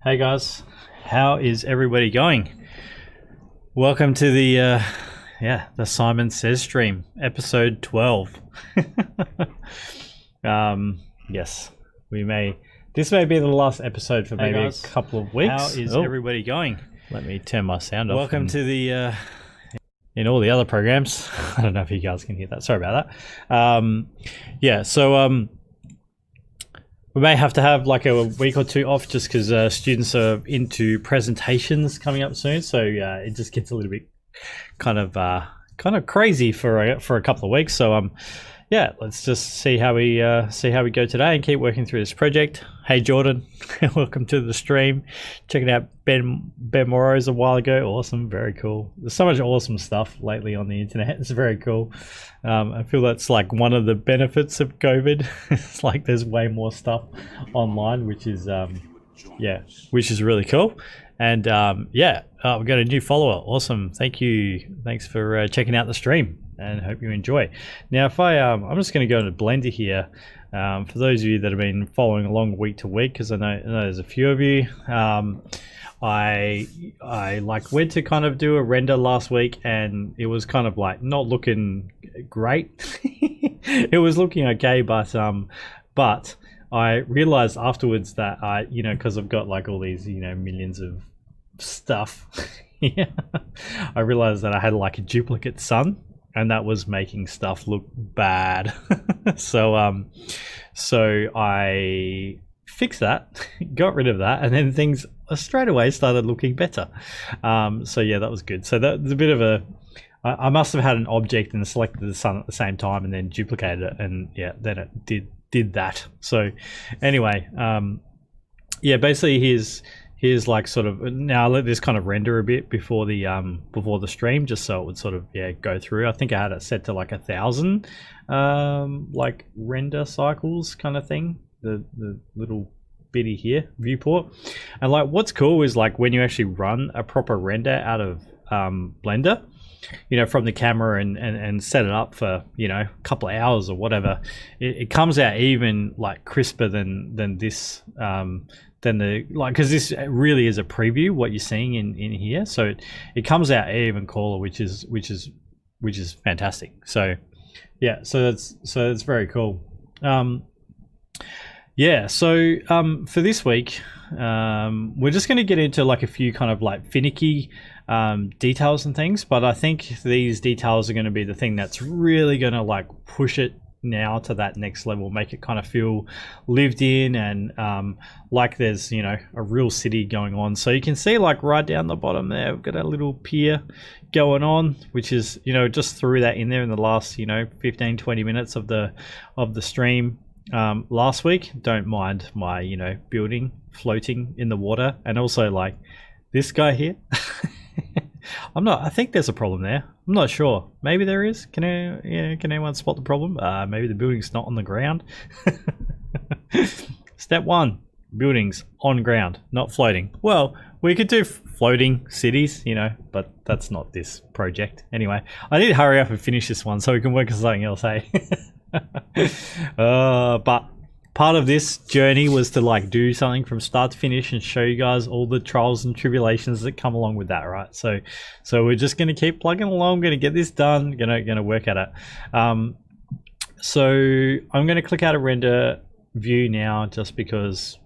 Hey guys, how is everybody going? Welcome to the Simon Says stream, episode 12. Yes, this may be the last episode for maybe a couple of weeks. How is everybody going? Let me turn my sound off. Welcome to in all the other programs. I don't know if you guys can hear that. Sorry about that. We may have to have like a week or two off just because students are into presentations coming up soon. So it just gets a little bit kind of crazy for a couple of weeks. So let's just see how we go today and keep working through this project. Hey Jordan, welcome to the stream. Checking out Ben Morrows a while ago. Awesome, very cool. There's so much awesome stuff lately on the internet. It's very cool. I feel that's like one of the benefits of COVID. It's like there's way more stuff online, which is really cool. And we got a new follower. Awesome. Thank you. Thanks for checking out the stream and hope you enjoy. Now, if I'm just going to go into Blender here. For those of you that have been following along week to week, because I know there's a few of you, I went to kind of do a render last week and it was kind of like not looking great. It was looking okay, but I realized afterwards that because I've got like all these millions of stuff. Yeah, I realized that I had like a duplicate sun and that was making stuff look bad. So I fixed that, got rid of that, and then things straight away started looking better. That was good. So that's a bit of I must have had an object and selected the sun at the same time and then duplicated it, and then it did that. So anyway, basically here's like sort of, now I'll let this kind of render a bit before the stream, just so it would sort of go through. I think I had it set to like 1,000 like render cycles kind of thing, the little bitty here viewport. And like what's cool is like when you actually run a proper render out of Blender, from the camera and set it up for a couple of hours or whatever, it comes out even like crisper than this, because this really is a preview what you're seeing in here. So it comes out even cooler, which is fantastic. So that's very cool. For this week, we're just going to get into like a few kind of like finicky details and things, but I think these details are going to be the thing that's really going to like push it now to that next level, make it kind of feel lived in and like there's a real city going on. So you can see like right down the bottom there, we've got a little pier going on, which is just threw that in there in the last 15-20 minutes of the stream last week. Don't mind my building floating in the water, and also like this guy here. I think there's a problem there. I'm not sure. Maybe there is. Can anyone spot the problem? Maybe the building's not on the ground. Step 1, buildings on ground, not floating. Well, we could do floating cities, but that's not this project. Anyway, I need to hurry up and finish this one so we can work on something else, hey? But part of this journey was to like do something from start to finish and show you guys all the trials and tribulations that come along with that, right? So we're just going to keep plugging along, going to get this done, going to work at it. So I'm going to click out of render view now, just because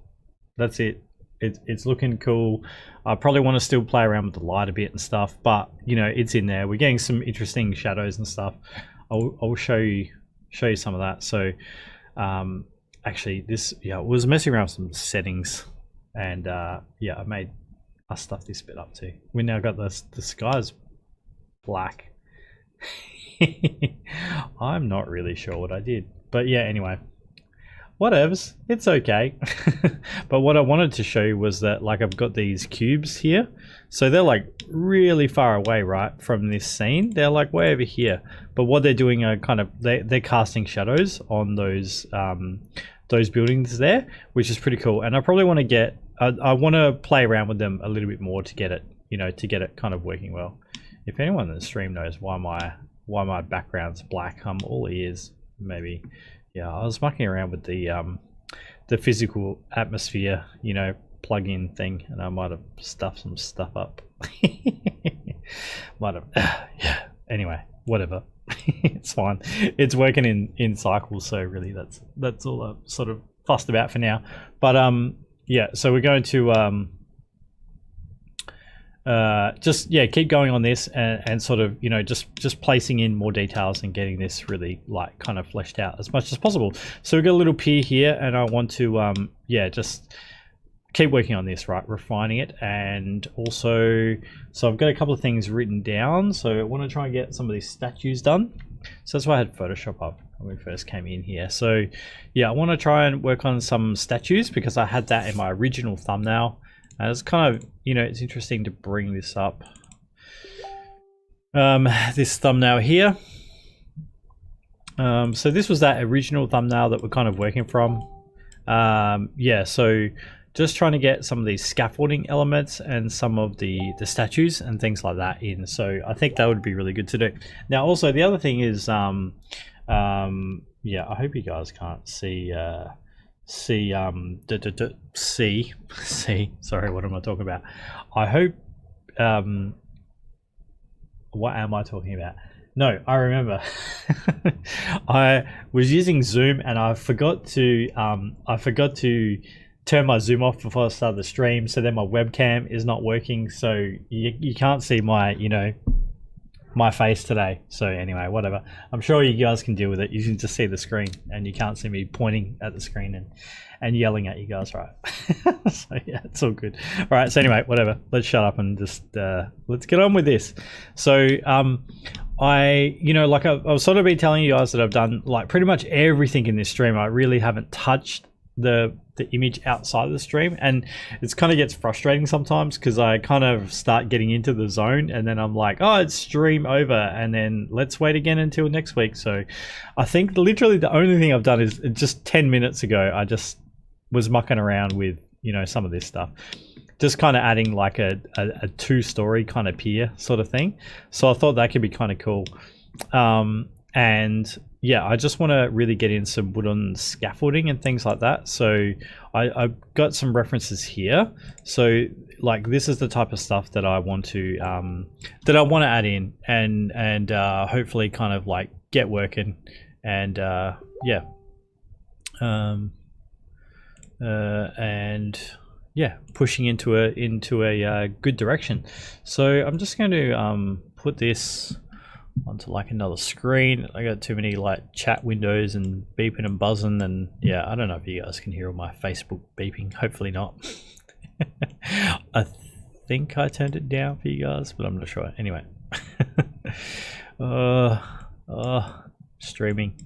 that's it. It's looking cool. I probably want to still play around with the light a bit and stuff, but it's in there. We're getting some interesting shadows and stuff. I'll show you some of that. So actually this was messing around with some settings, and I stuffed this bit up too. We now got the sky's black. I'm not really sure what I did, but anyway, whatevs, it's okay. But what I wanted to show you was that like I've got these cubes here, so they're like really far away right from this scene. They're like way over here, but what they're doing are kind of they're casting shadows on those buildings there, which is pretty cool. And I probably want to I want to play around with them a little bit more to get it kind of working well. If anyone in the stream knows why my background's black, I'm all ears. Maybe I was mucking around with the physical atmosphere, plugin thing, and I might have stuffed some stuff up. Might have. Yeah. Anyway, whatever. It's fine. It's working in cycles, so really that's all I'm sort of fussed about for now. But yeah. So we're going to just keep going on this and sort of just placing in more details and getting this really like kind of fleshed out as much as possible. So we've got a little pier here, and I want to just keep working on this, right, refining it. And also, so I've got a couple of things written down, so I want to try and get some of these statues done. So that's why I had Photoshop up when we first came in here. So yeah, I want to try and work on some statues because I had that in my original thumbnail. And it's kind of, it's interesting to bring this up. This thumbnail here. So this was that original thumbnail that we're kind of working from. Yeah, so just trying to get some of these scaffolding elements and some of the statues and things like that in. So I think that would be really good to do. Now, also the other thing is, yeah, I hope you guys can't see. See, sorry, what am I talking about? I hope, what am I talking about? No, I remember. I was using Zoom and I forgot to turn my Zoom off before I started the stream, so then my webcam is not working, so you can't see my, my face today. So anyway, whatever. I'm sure you guys can deal with it. You can just see the screen and you can't see me pointing at the screen and yelling at you guys, right? So yeah, it's all good. All right, so anyway, whatever. Let's shut up and just let's get on with this. So I was sort of been telling you guys that I've done like pretty much everything in this stream. I really haven't touched the image outside of the stream, and it's kind of gets frustrating sometimes because I kind of start getting into the zone and then I'm like, oh, it's stream over, and then let's wait again until next week. So I think literally the only thing I've done is just 10 minutes ago I just was mucking around with some of this stuff, just kind of adding like a two-story kind of pier sort of thing. So I thought that could be kind of cool. And yeah, I just want to really get in some wooden scaffolding and things like that. So I've got some references here. So like this is the type of stuff that I want to add in and hopefully kind of like get working and yeah. And yeah, pushing into a good direction. So I'm just going to put this onto like another screen. I got too many like chat windows and beeping and buzzing, and yeah, I don't know if you guys can hear all my Facebook beeping. Hopefully not. I think I turned it down for you guys, but I'm not sure. Anyway, streaming.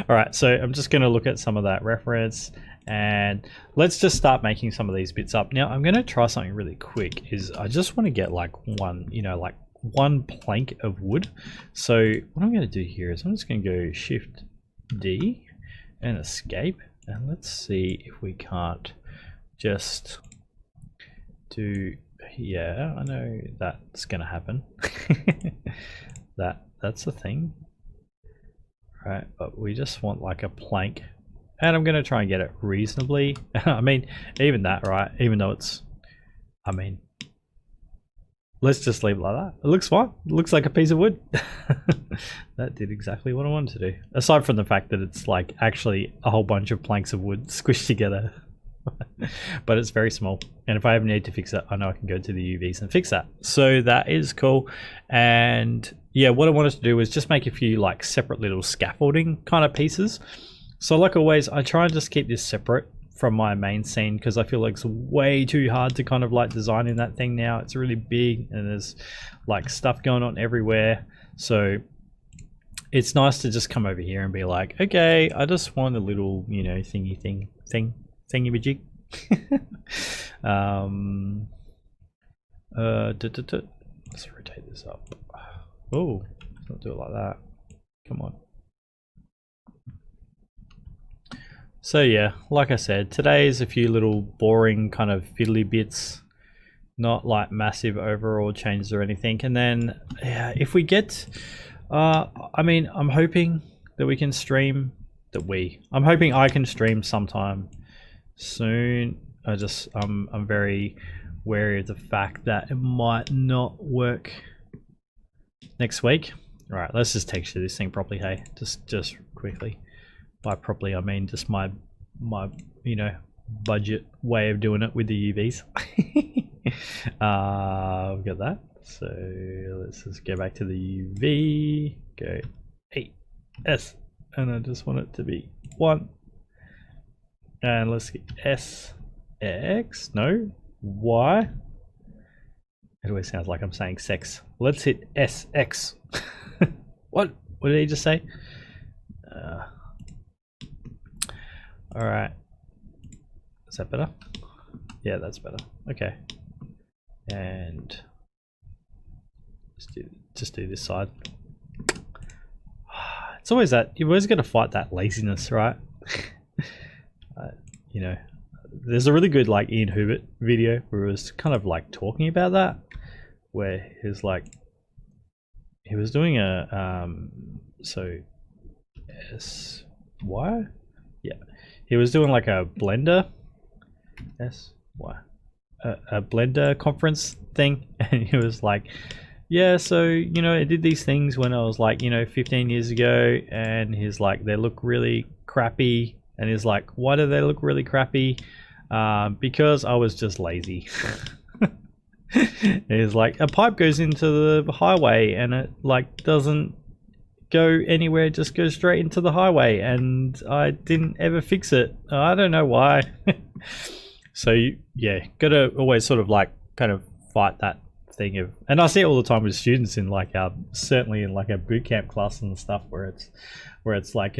All right, so I'm just going to look at some of that reference and let's just start making some of these bits up. Now I'm going to try something really quick. Is I just want to get like one plank of wood. So what I'm going to do here is I'm just going to go Shift D and escape, and let's see if we can't just do, yeah, I know that's going to happen. That's the thing. Right, but we just want like a plank, and I'm going to try and get it reasonably. I mean, even that, right, even though it's, I mean, let's just leave it like that. It looks fine. It looks like a piece of wood. That did exactly what I wanted to do, aside from the fact that it's like actually a whole bunch of planks of wood squished together. But it's very small, and if I ever need to fix it, I know I can go to the UVs and fix that. So that is cool. And yeah, what I wanted to do was just make a few like separate little scaffolding kind of pieces. So like always, I try and just keep this separate from my main scene because I feel like it's way too hard to kind of like design in that thing now. It's really big and there's like stuff going on everywhere. So it's nice to just come over here and be like, okay, I just want a little, thingy-majig. Let's rotate this up. Oh, let's not do it like that. Come on. So yeah, like I said, today's a few little boring kind of fiddly bits, not like massive overall changes or anything. And then yeah, if we get, I mean, I'm hoping that we can stream I'm hoping I can stream sometime soon. I'm very wary of the fact that it might not work next week. All right, let's just texture this thing properly. Hey, just quickly. By properly, I mean just my budget way of doing it with the UVs. We've got that. So let's just go back to the UV. Go 8S, and I just want it to be 1. And let's get SX. No, Y. It always sounds like I'm saying sex. Let's hit SX. What did he just say? All right. Is that better? Yeah, that's better. Okay. And just do this side. It's always that, you've always got to fight that laziness, right? There's a really good like Ian Hubert video where it was kind of like talking about that, where he's like, he was doing a so SY, yeah, he was doing like a Blender SY, a Blender conference thing, and he was like, yeah, so I did these things when I was like 15 years ago, and he's like, they look really crappy, and he's like, why do they look really crappy? Because I was just lazy. It's like a pipe goes into the highway and it like doesn't go anywhere, it just goes straight into the highway, and I didn't ever fix it. I don't know why. So yeah, gotta always sort of like kind of fight that thing of, and I see it all the time with students in like certainly in like a boot camp class and stuff where it's like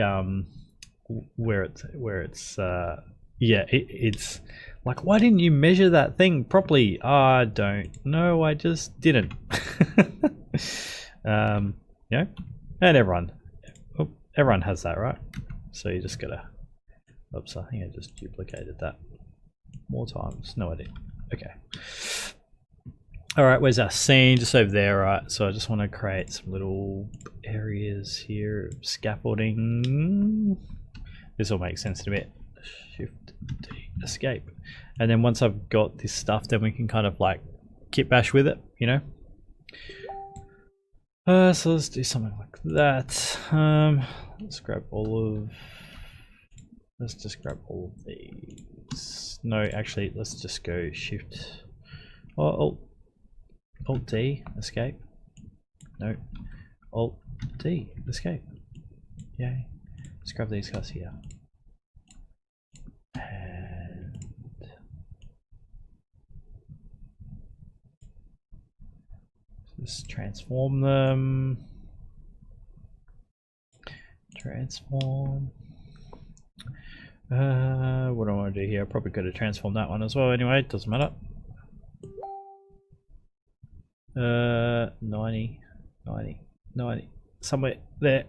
it's like, why didn't you measure that thing properly? I don't know, I just didn't. And everyone has that, right? So you just gotta, oops, I think I just duplicated that more times, no idea. Okay. All right, where's our scene? Just over there, right? So I just want to create some little areas here of scaffolding. This will make sense in a bit. Shift D, escape. And then once I've got this stuff, then we can kind of like kit bash with it, So let's do something like that. Let's just grab all of these. No, actually, let's just go Shift. Oh, Alt D, escape. No, Alt D, escape. Yay. Let's grab these guys here. And just transform them. Transform. What do I want to do here? I probably could have transformed that one as well. Anyway, it doesn't matter. 90, somewhere there.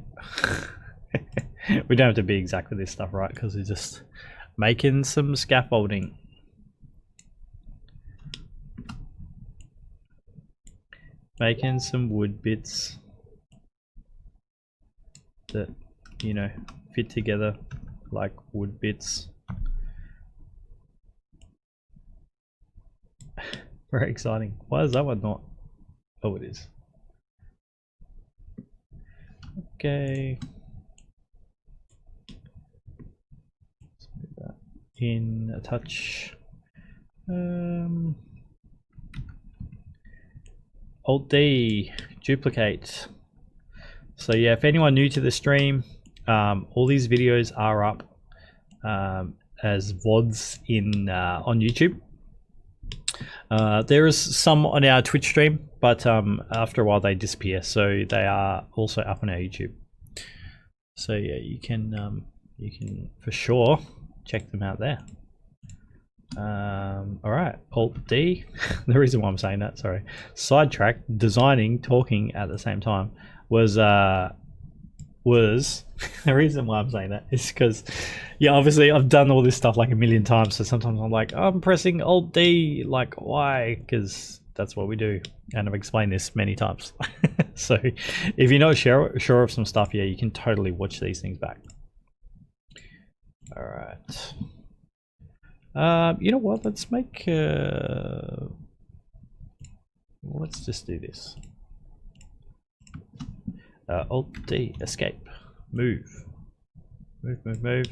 We don't have to be exact with this stuff, right? Because we're just making some scaffolding. Making some wood bits that, fit together like wood bits. Very exciting. Why is that one not? Oh, it is. Okay. Let's move that in a touch. Alt D, duplicate. So yeah, if anyone new to the stream, all these videos are up as VODs on YouTube. There is some on our Twitch stream, but after a while they disappear, so they are also up on our YouTube. So yeah, you can for sure check them out there. All right, Alt D. The reason why I'm saying that, sorry, sidetrack, designing, talking at the same time was the reason why I'm saying that is because, yeah, obviously I've done all this stuff like a million times, so sometimes I'm like, I'm pressing Alt D, like why? Because that's what we do, and I've explained this many times. So if you're not sure of some stuff, yeah, you can totally watch these things back. All right. You know what? Let's make. Let's just do this. Alt D, escape, move, move.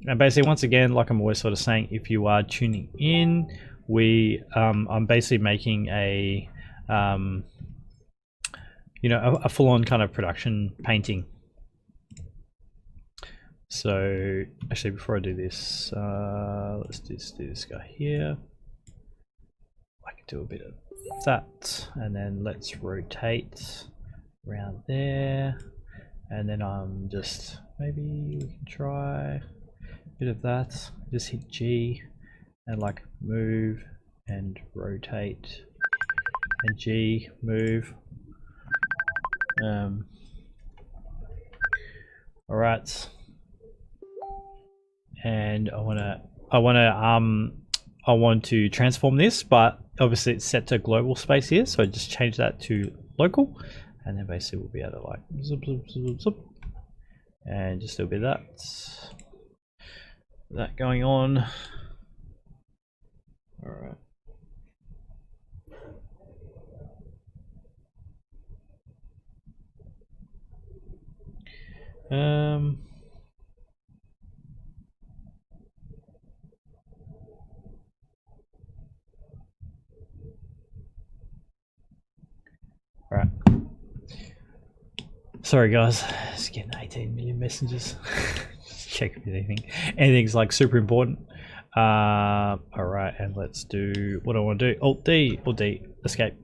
And basically, once again, like I'm always sort of saying, if you are tuning in, I'm basically making a, you know, a full-on kind of production painting. So actually, before I do this, let's just do this guy here. I can do a bit of that, and then let's rotate around there, and then I'm just, maybe we can try a bit of that. Just hit G and like move and rotate, and G, move. All right. And I want to transform this, but obviously it's set to global space here, so I just change that to local, and then basically we'll be able to like zip, and just do a bit of that going on. All right. Right. Sorry guys, just getting 18 million messages. Just check if anything's like super important. All right, and let's do what I want to do. Alt D, escape.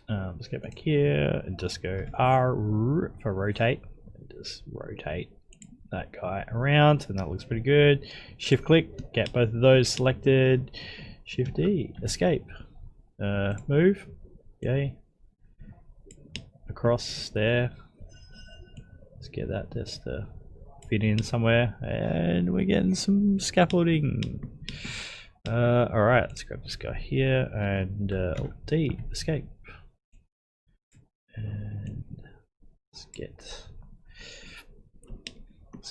Let's get back here and just go R for rotate. And just rotate that guy around, and that looks pretty good. Shift click, get both of those selected. Shift D, escape. Move. Yay. Across there. Let's get that just to fit in somewhere, and we're getting some scaffolding. All right, let's grab this guy here and Alt D, escape, and let's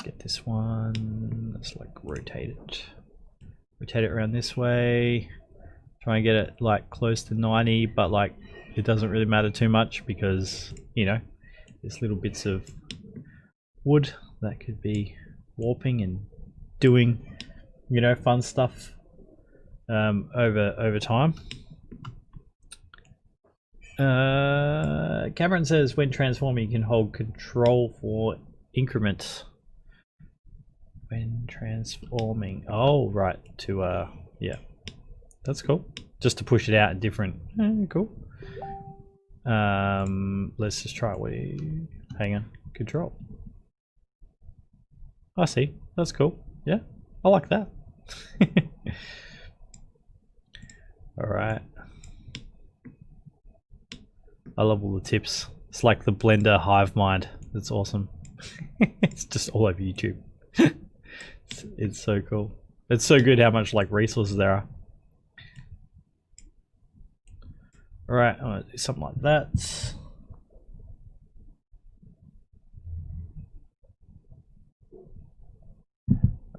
get this one. Let's like rotate it around this way. Try and get it like close to 90, but like it doesn't really matter too much because, you know, there's little bits of wood that could be warping and doing, you know, fun stuff over time. Cameron says when transforming you can hold control for increment when transforming. Oh right, to yeah, that's cool, just to push it out in different. Cool. Let's just try it. Hang on, control. I see, that's cool. Yeah, I like that. All right, I love all the tips. It's like the Blender hive mind. It's awesome. It's just all over YouTube. It's so cool. It's so good how much like resources there are. All right, I'm gonna do something like that.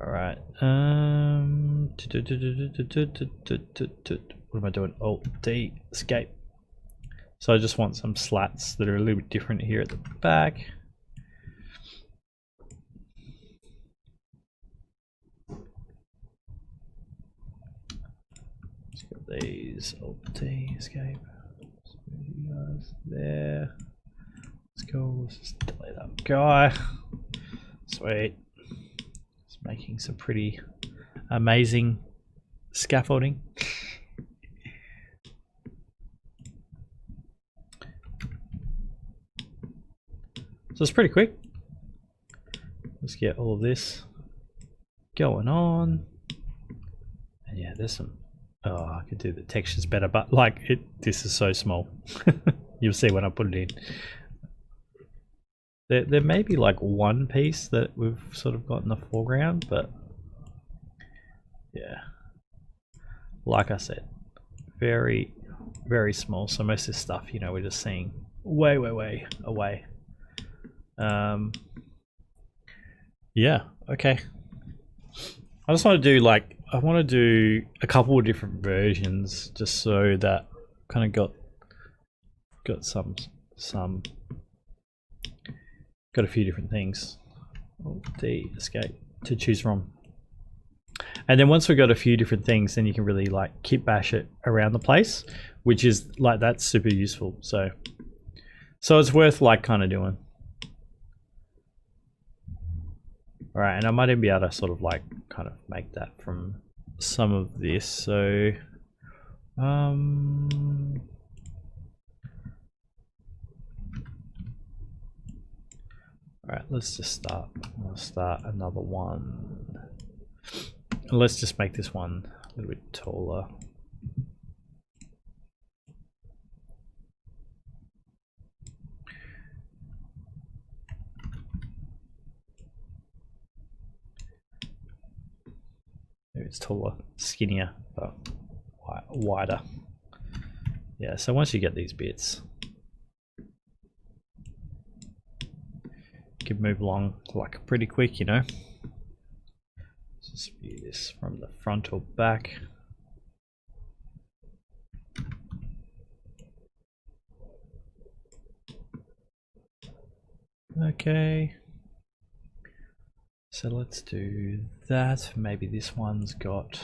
All right. What am I doing? Alt D, escape. So I just want some slats that are a little bit different here at the back. Let's get these. Alt D, escape. There. Let's go. Let's just delete that guy. Sweet. Just making some pretty amazing scaffolding. So it's pretty quick. Let's get all of this going on. And yeah, there's some. Oh, I could do the textures better, but like this is so small. You'll see when I put it in. There may be like one piece that we've sort of got in the foreground, but yeah, like I said, very, very small. So most of this stuff, you know, we're just seeing way away. Yeah, okay. I just want to do like, I want to do a couple of different versions just so that kind of got some got a few different things. D, escape to choose from. And then once we've got a few different things, then you can really like kit bash it around the place, which is like, that's super useful. So it's worth like kind of doing. All right, and I might even be able to sort of like kind of make that from some of this. So all right, let's just start. I'll start another one. Let's just make this one a little bit taller. Maybe it's taller, skinnier, but wider. Yeah, so once you get these bits, you can move along like pretty quick, you know. Just view this from the front or back. Okay. So let's do that. Maybe this one's got...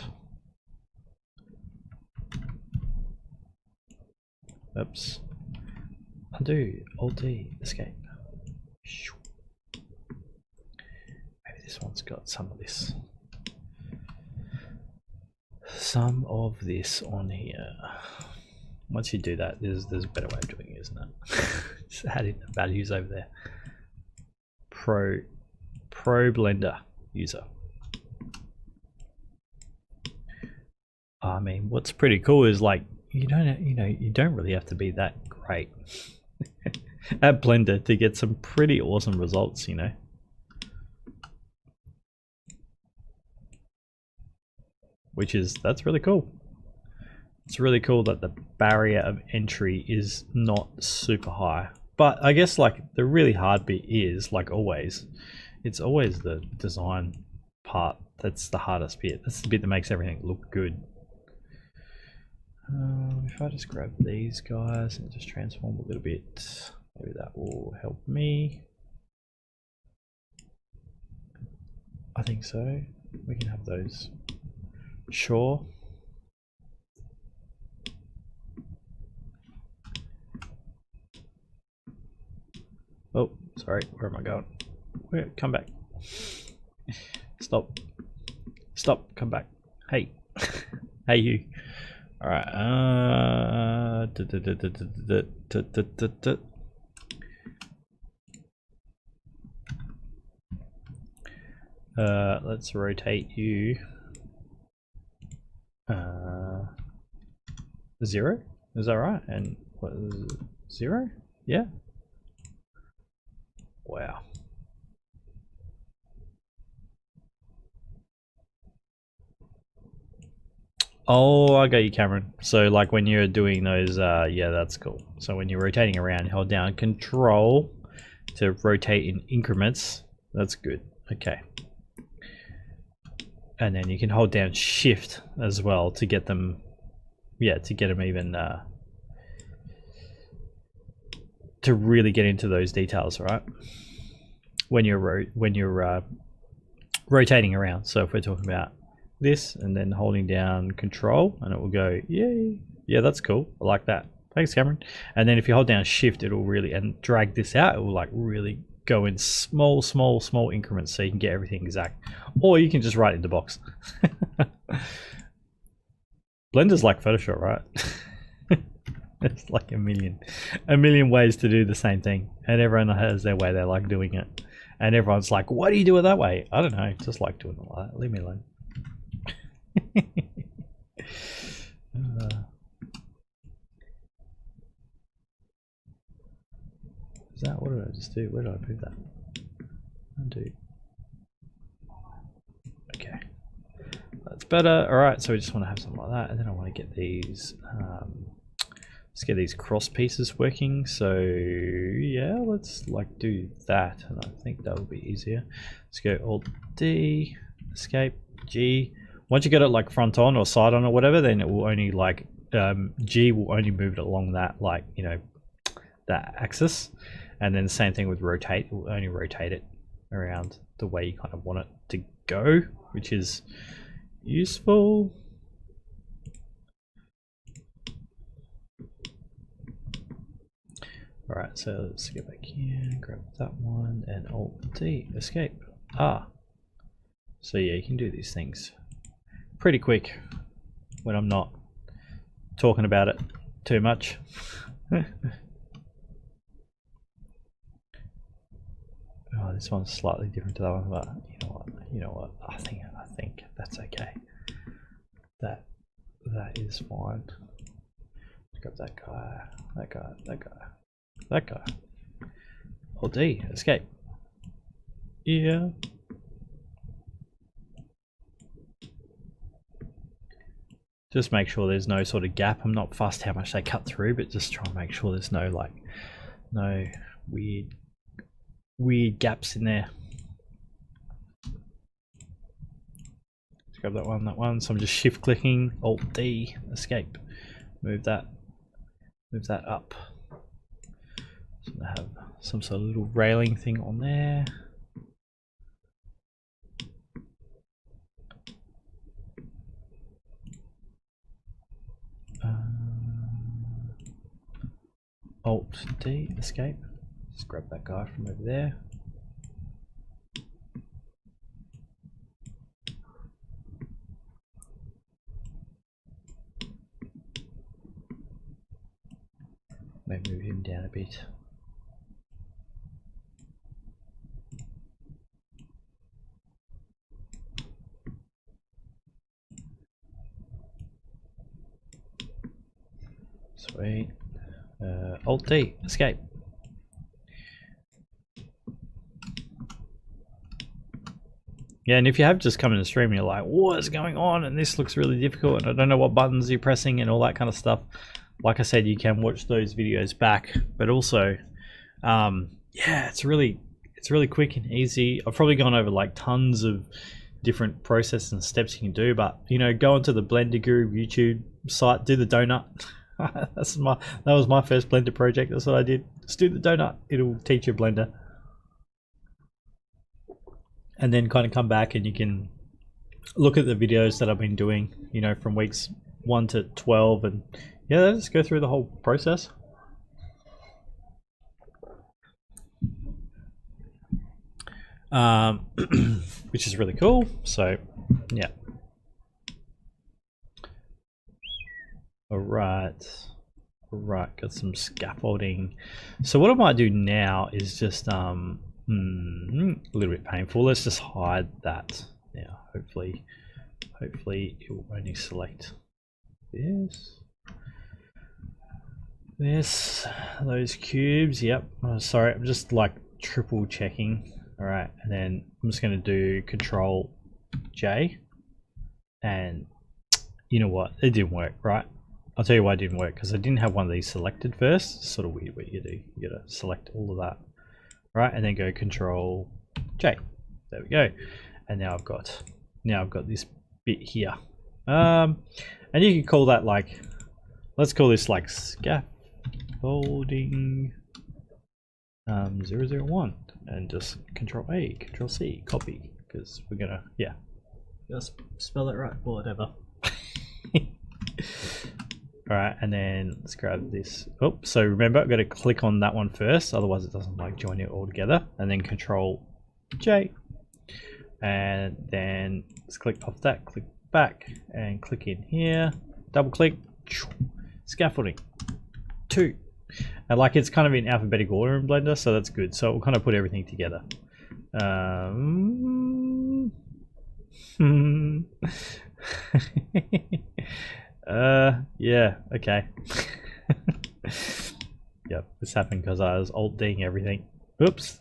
Oops. Undo, Alt D, escape. Maybe this one's got some of this. Some of this on here. Once you do that, there's a better way of doing it, isn't it? Just add in the values over there. Pro Blender user. I mean, what's pretty cool is like you don't really have to be that great at Blender to get some pretty awesome results, you know. That's really cool. It's really cool that the barrier of entry is not super high. But I guess like the really hard bit is, like always, it's always the design part that's the hardest bit. That's the bit that makes everything look good. If I just grab these guys and just transform a little bit, maybe that will help me. I think so. We can have those. Sure. Oh, sorry. Where am I going? Where? Come back. Stop. Stop. Come back. Hey. Hey, you. All right. Let's rotate you. 0. Is that right? And what is it? 0? Yeah. Wow. Oh, I got you, Cameron. So like when you're doing those, yeah, that's cool. So when you're rotating around, hold down Control to rotate in increments. That's good. Okay. And then you can hold down Shift as well to get them, yeah, to get them even, to really get into those details, right? When you're rotating around. So if we're talking about this and then holding down Control, and it will go, yay, yeah, that's cool. I like that. Thanks, Cameron. And then if you hold down Shift, it'll really, and drag this out, it will like really go in small increments so you can get everything exact. Or you can just write in the box. Blender's like Photoshop, right? It's like a million ways to do the same thing, and everyone has their way they like doing it, and everyone's like, why do you do it that way? I don't know, just like doing it like that. Leave me alone. Is that, what did I just do? Where did I move that? Undo. Okay, that's better. All right, so we just want to have something like that, and then I want to get these. Let's get these cross pieces working. So yeah, let's like do that, and I think that will be easier. Let's go Alt D, escape, G. Once you get it like front on or side on or whatever, then it will only like G will only move it along that, like, you know, that axis. And then the same thing with rotate, it will only rotate it around the way you kind of want it to go, which is useful. All right, so let's get back here, grab that one, and Alt-D, escape. So yeah, you can do these things pretty quick when I'm not talking about it too much. Oh, this one's slightly different to that one, but you know what? I think that's okay. That is fine. Let's grab that guy, that guy, that guy, that guy. Alt-D, escape. Yeah. Just make sure there's no sort of gap. I'm not fussed how much they cut through, but just try and make sure there's no like no weird gaps in there. Let's grab that one. So I'm just shift clicking, Alt-D, escape. Move that up. So I have some sort of little railing thing on there. Alt-D, escape. Just grab that guy from over there. Maybe move him down a bit. Sweet. Alt-D, escape. Yeah, and if you have just come in the stream and you're like, what is going on? And this looks really difficult and I don't know what buttons you're pressing and all that kind of stuff. Like I said, you can watch those videos back, but also, yeah, it's really quick and easy. I've probably gone over like tons of different processes and steps you can do, but you know, go onto the Blender Guru YouTube site, do the donut. That was my first Blender project. That's what I did. Just do the donut. It'll teach you Blender. And then kind of come back and you can look at the videos that I've been doing, you know, from weeks 1 to 12, and yeah, just go through the whole process. Which is really cool. So yeah. All right, got some scaffolding. So what I might do now is just a little bit painful. Let's just hide that now. Hopefully it will only select those cubes. Yep. Oh, sorry, I'm just like triple checking. All right, and then I'm just going to do Control J, and you know what? It didn't work, right? I'll tell you why it didn't work, because I didn't have one of these selected first. It's sort of weird what you do. You gotta select all of that, right? And then go Control J. There we go. And now I've got this bit here. And you can call that like, let's call this like scaffolding 001, and just Control A, Control C, copy, because we're gonna just spell it right or whatever. Alright, and then let's grab this. Oh, so remember, I've got to click on that one first, otherwise it doesn't like join it all together. And then Control J. And then let's click off that, click back, and click in here. Double click. Scaffolding 2. And like it's kind of in alphabetical order in Blender, so that's good. So we'll kind of put everything together. Yeah, okay. Yep, this happened because I was Alt-D'ing everything. Oops.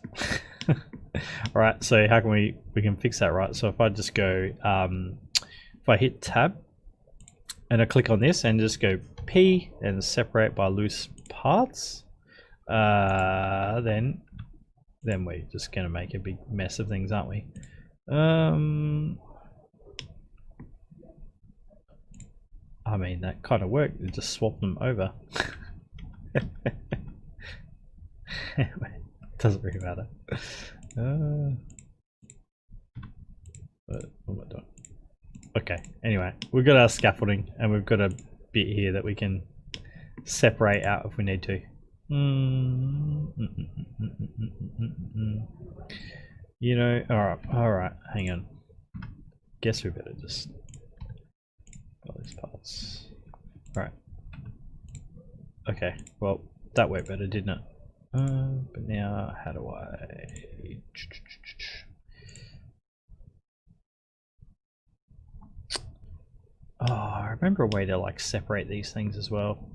Alright, so how can we can fix that, right? So if I just go, if I hit tab and I click on this and just go P and separate by loose parts, then we're just gonna make a big mess of things, aren't we? I mean, that kind of worked. It just swapped them over. Anyway, doesn't really matter. What am I doing? Okay, anyway, we've got our scaffolding and we've got a bit here that we can separate out if we need to. You know, alright, hang on. Guess we better just got these parts. Right. Okay, well, that worked better, didn't it? But now, how do I... Oh, I remember a way to like separate these things as well.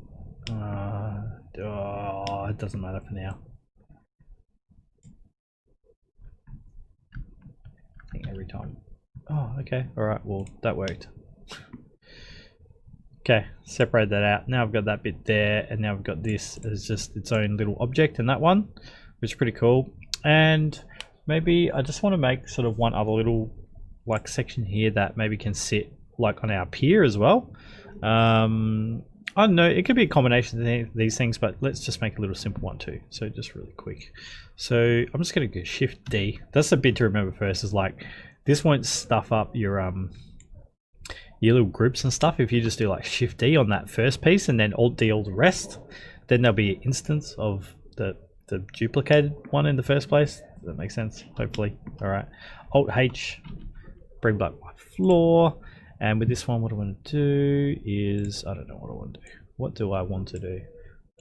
Oh, it doesn't matter for now. I think every time. Oh, okay. Alright, well, that worked. Okay, separate that out. Now I've got that bit there, and now I've got this as just its own little object in that one, which is pretty cool. And maybe I just want to make sort of one other little like section here that maybe can sit like on our pier as well. I don't know, it could be a combination of these things, but let's just make a little simple one too. So just really quick. So I'm just going to go Shift D. That's a bit to remember first, is like this won't stuff up your little groups and stuff. If you just do like Shift D on that first piece and then Alt D all the rest, then there'll be an instance of the duplicated one in the first place. Does that make sense? Hopefully. All right. Alt H, bring back my floor. And with this one, what I want to do is, I don't know what I want to do. What do I want to do?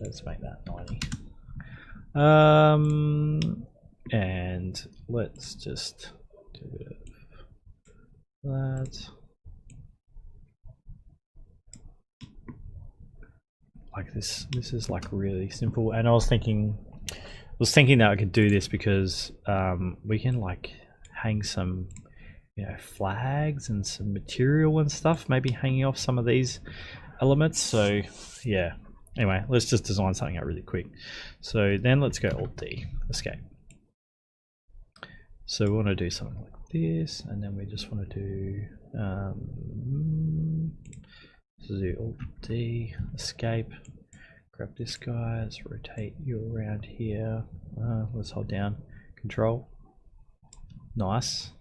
Let's make that 90. And let's just do a bit of that. Like this is like really simple. And I was thinking that I could do this because we can like hang some, you know, flags and some material and stuff, maybe hanging off some of these elements. So yeah, anyway, let's just design something out really quick. So then let's go Alt D, escape. So we want to do something like this, and then we just want to do Alt D, escape, grab this guy, let's rotate you around here. Let's hold down Control. Nice.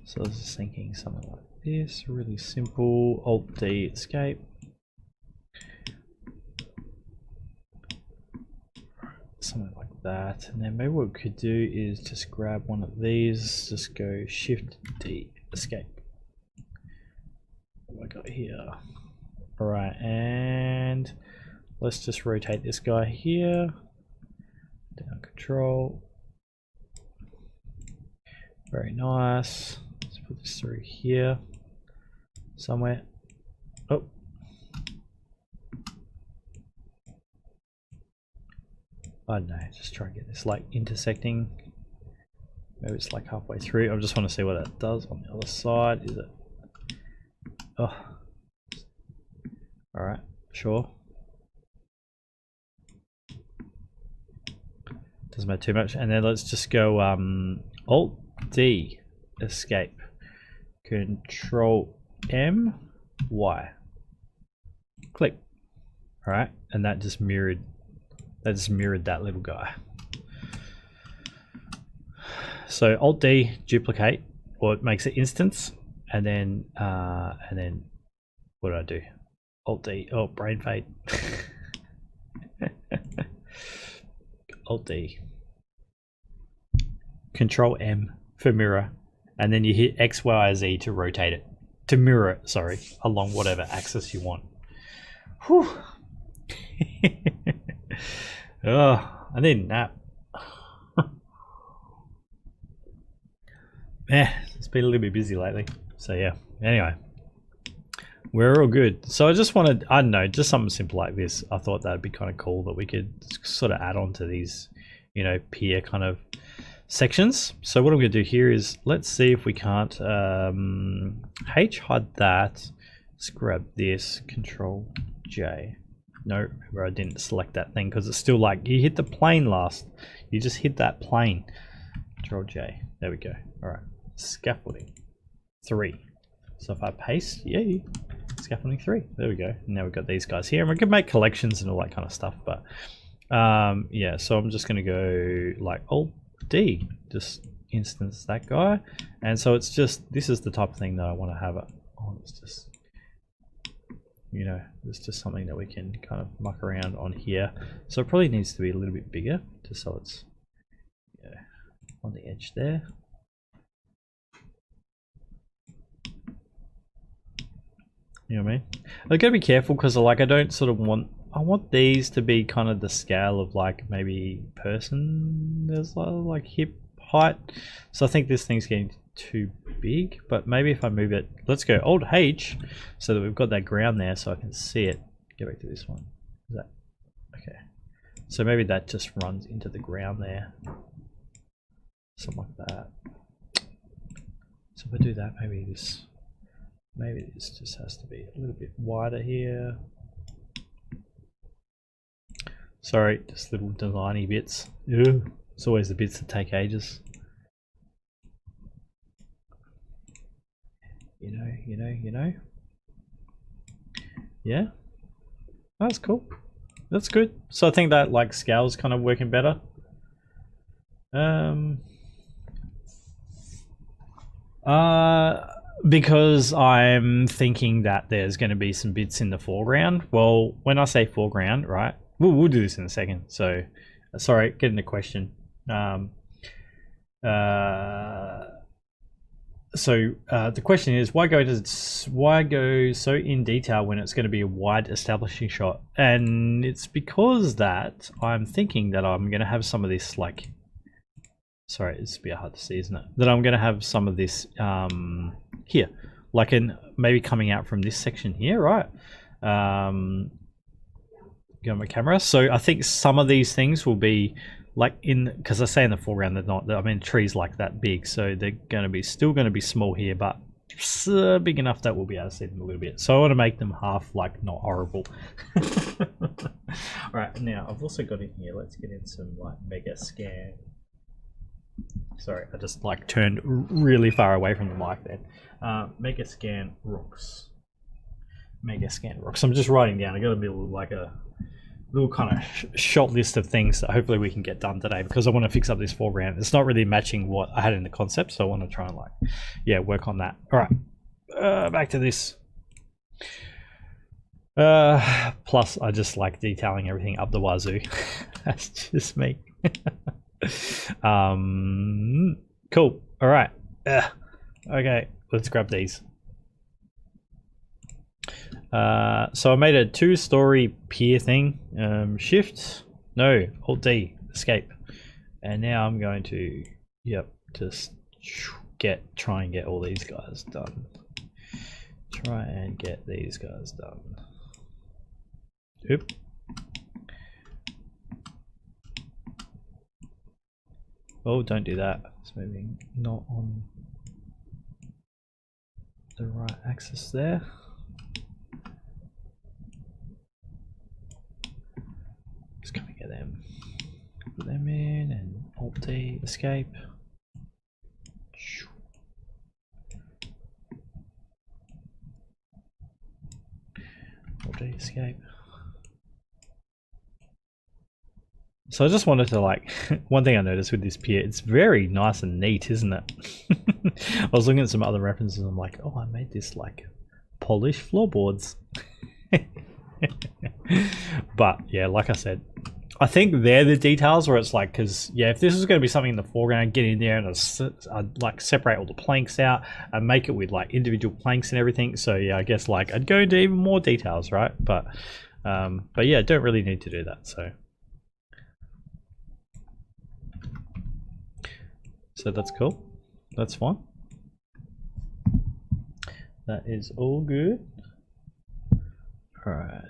So I was just thinking something like this, really simple. Alt D, escape. Something like that. And then maybe what we could do is just grab one of these, just go Shift D, escape. What have I got here? Alright, and let's just rotate this guy here. Down Control. Very nice. Let's put this through here somewhere. Oh. I don't know, just try and get this like intersecting. Maybe it's like halfway through. I just want to see what that does on the other side. Is it? Oh. Alright, sure. Doesn't matter too much. And then let's just go Alt D, escape. Control M, Y. Click. Alright, and that just mirrored that little guy. So Alt D, duplicate, or it makes an instance, and then what do I do? Alt D, oh, brain fade. Alt D, Control M for mirror, and then you hit X, Y, Z to rotate it, to mirror it, sorry, along whatever axis you want. Whew. Oh, I need a nap. Yeah, it's been a little bit busy lately. So yeah, anyway, we're all good. So I just wanted, I don't know, just something simple like this. I thought that'd be kind of cool that we could sort of add on to these, you know, pier kind of sections. So what I'm going to do here is, let's see if we can't H hide that. Let's grab this, Control J. No, remember I didn't select that thing because it's still like you hit the plane last. You just hit that plane. Control J. There we go. All right. Scaffolding 3. So if I paste, yay, scaffolding 3. There we go. Now we've got these guys here, and we can make collections and all that kind of stuff. But yeah, so I'm just going to go like Alt D, just instance that guy, and so it's just this is the type of thing that I want to have it on. It's just, you know, it's just something that we can kind of muck around on here. So it probably needs to be a little bit bigger, just so it's, yeah, on the edge there. You know what I mean? I gotta be careful because like I don't sort of want, I want these to be kind of the scale of like maybe person. There's like hip height. So I think this thing's getting too big, but maybe if I move it, let's go Alt H so that we've got that ground there so I can see it. Go back to this one. Is that okay? So maybe that just runs into the ground there. Something like that. So if I do that, maybe this just has to be a little bit wider here. Sorry, just little designy bits. Ugh. It's always the bits that take ages. You know. Yeah, that's cool. That's good. So I think that like scale's kind of working better. Because I'm thinking that there's going to be some bits in the foreground. Well, when I say foreground, right? We'll do this in a second. So, sorry, getting a question. The question is, why go so in detail when it's going to be a wide establishing shot? And it's because that I'm thinking that I'm going to have some of this like, sorry, it's a bit hard to see, isn't it? That I'm going to have some of this here, like in maybe coming out from this section here, right? Go on my camera. So I think some of these things will be like in, because I say in the foreground, they're not, I mean, trees like that big, so they're going to be still going to be small here, but big enough that we'll be able to see them a little bit. So I want to make them half like not horrible. All right, now I've also got in here, let's get in some like mega scan. Sorry, I just like turned really far away from the mic then. Mega scan rooks. Mega scan rooks. I'm just writing down. I got to be like a little kind of short list of things that hopefully we can get done today because I want to fix up this foreground. It's not really matching what I had in the concept, so I want to try and like, yeah, work on that. All right, back to this. Plus, I just like detailing everything up the wazoo. That's just me. Cool. All right. Okay, let's grab these. So I made a 2-story pier thing. Shift, no, Alt D, escape. And now I'm going to, yep, just try and get all these guys done. Try and get these guys done. Oop. Oh, don't do that. It's moving not on the right axis there. Just gonna get them. Put them in and Alt D, escape. Alt D, escape. So I just wanted to like, one thing I noticed with this pier, it's very nice and neat, isn't it? I was looking at some other references and I'm like, oh, I made this like polished floorboards. But yeah, like I said, I think they're the details where it's like, because yeah, if this is going to be something in the foreground, get in there and I'd like separate all the planks out and make it with like individual planks and everything. So yeah, I guess like I'd go into even more details, right? But yeah, don't really need to do that. So that's cool. That's fine. That is all good. All right.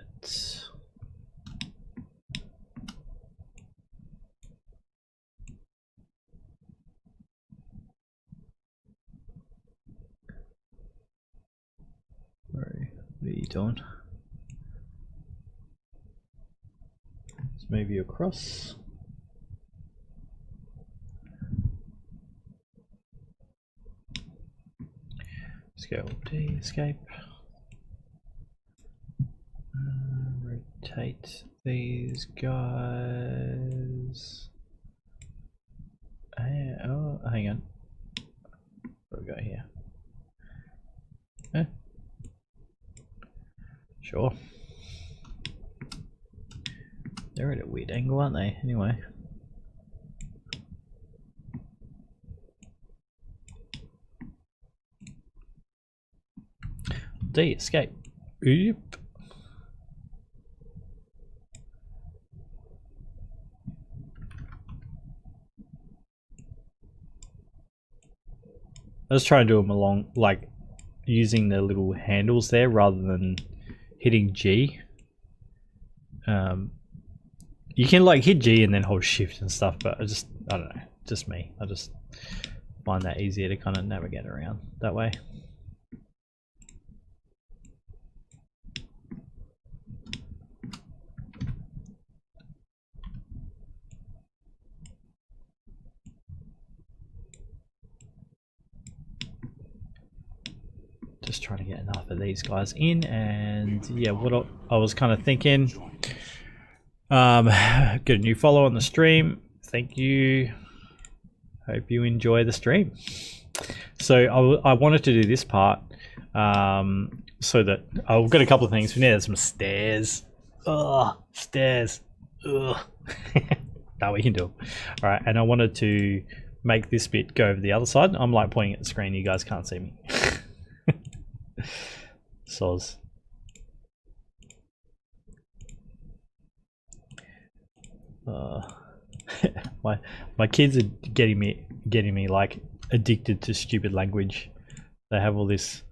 What are you doing? move you across. Let's go D, escape. Rotate these guys. Oh, hang on. What do we got here? Sure. They're at a weird angle, aren't they? Anyway. D, escape. Oop. Let's try and do them along, like using the little handles there rather than hitting G. You can like hit G and then hold shift and stuff, but I don't know, just me. I just find that easier to kind of navigate around that way. Just trying to get enough of these guys in, and yeah, what I was kind of thinking, get a new follow on the stream. Thank you. Hope you enjoy the stream. So I wanted to do this part so that I've got a couple of things. We need some stairs. Ugh, stairs. Ugh. No, we can do it. All right, and I wanted to make this bit go over the other side. I'm like pointing at the screen. You guys can't see me. Soz. My kids are getting me like addicted to stupid language. They have all this.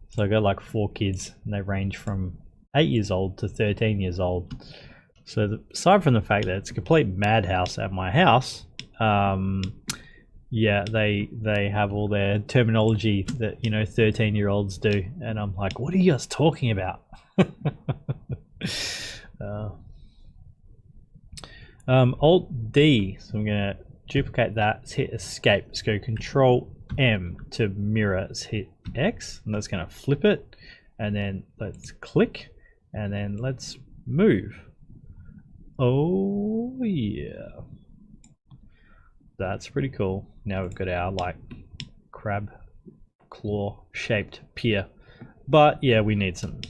So I got like 4 kids, and they range from 8 years old to 13 years old. So aside from the fact that it's a complete madhouse at my house, yeah, they have all their terminology that 13-year-olds do, and I'm like, what are you guys talking about? Alt D, so I'm gonna duplicate that. Let's hit escape. Let's go Control M to mirror. Let's hit X, and that's gonna flip it, and then let's click, and then let's move. Oh yeah. That's pretty cool. Now we've got our like crab claw shaped pier, but yeah, we need some.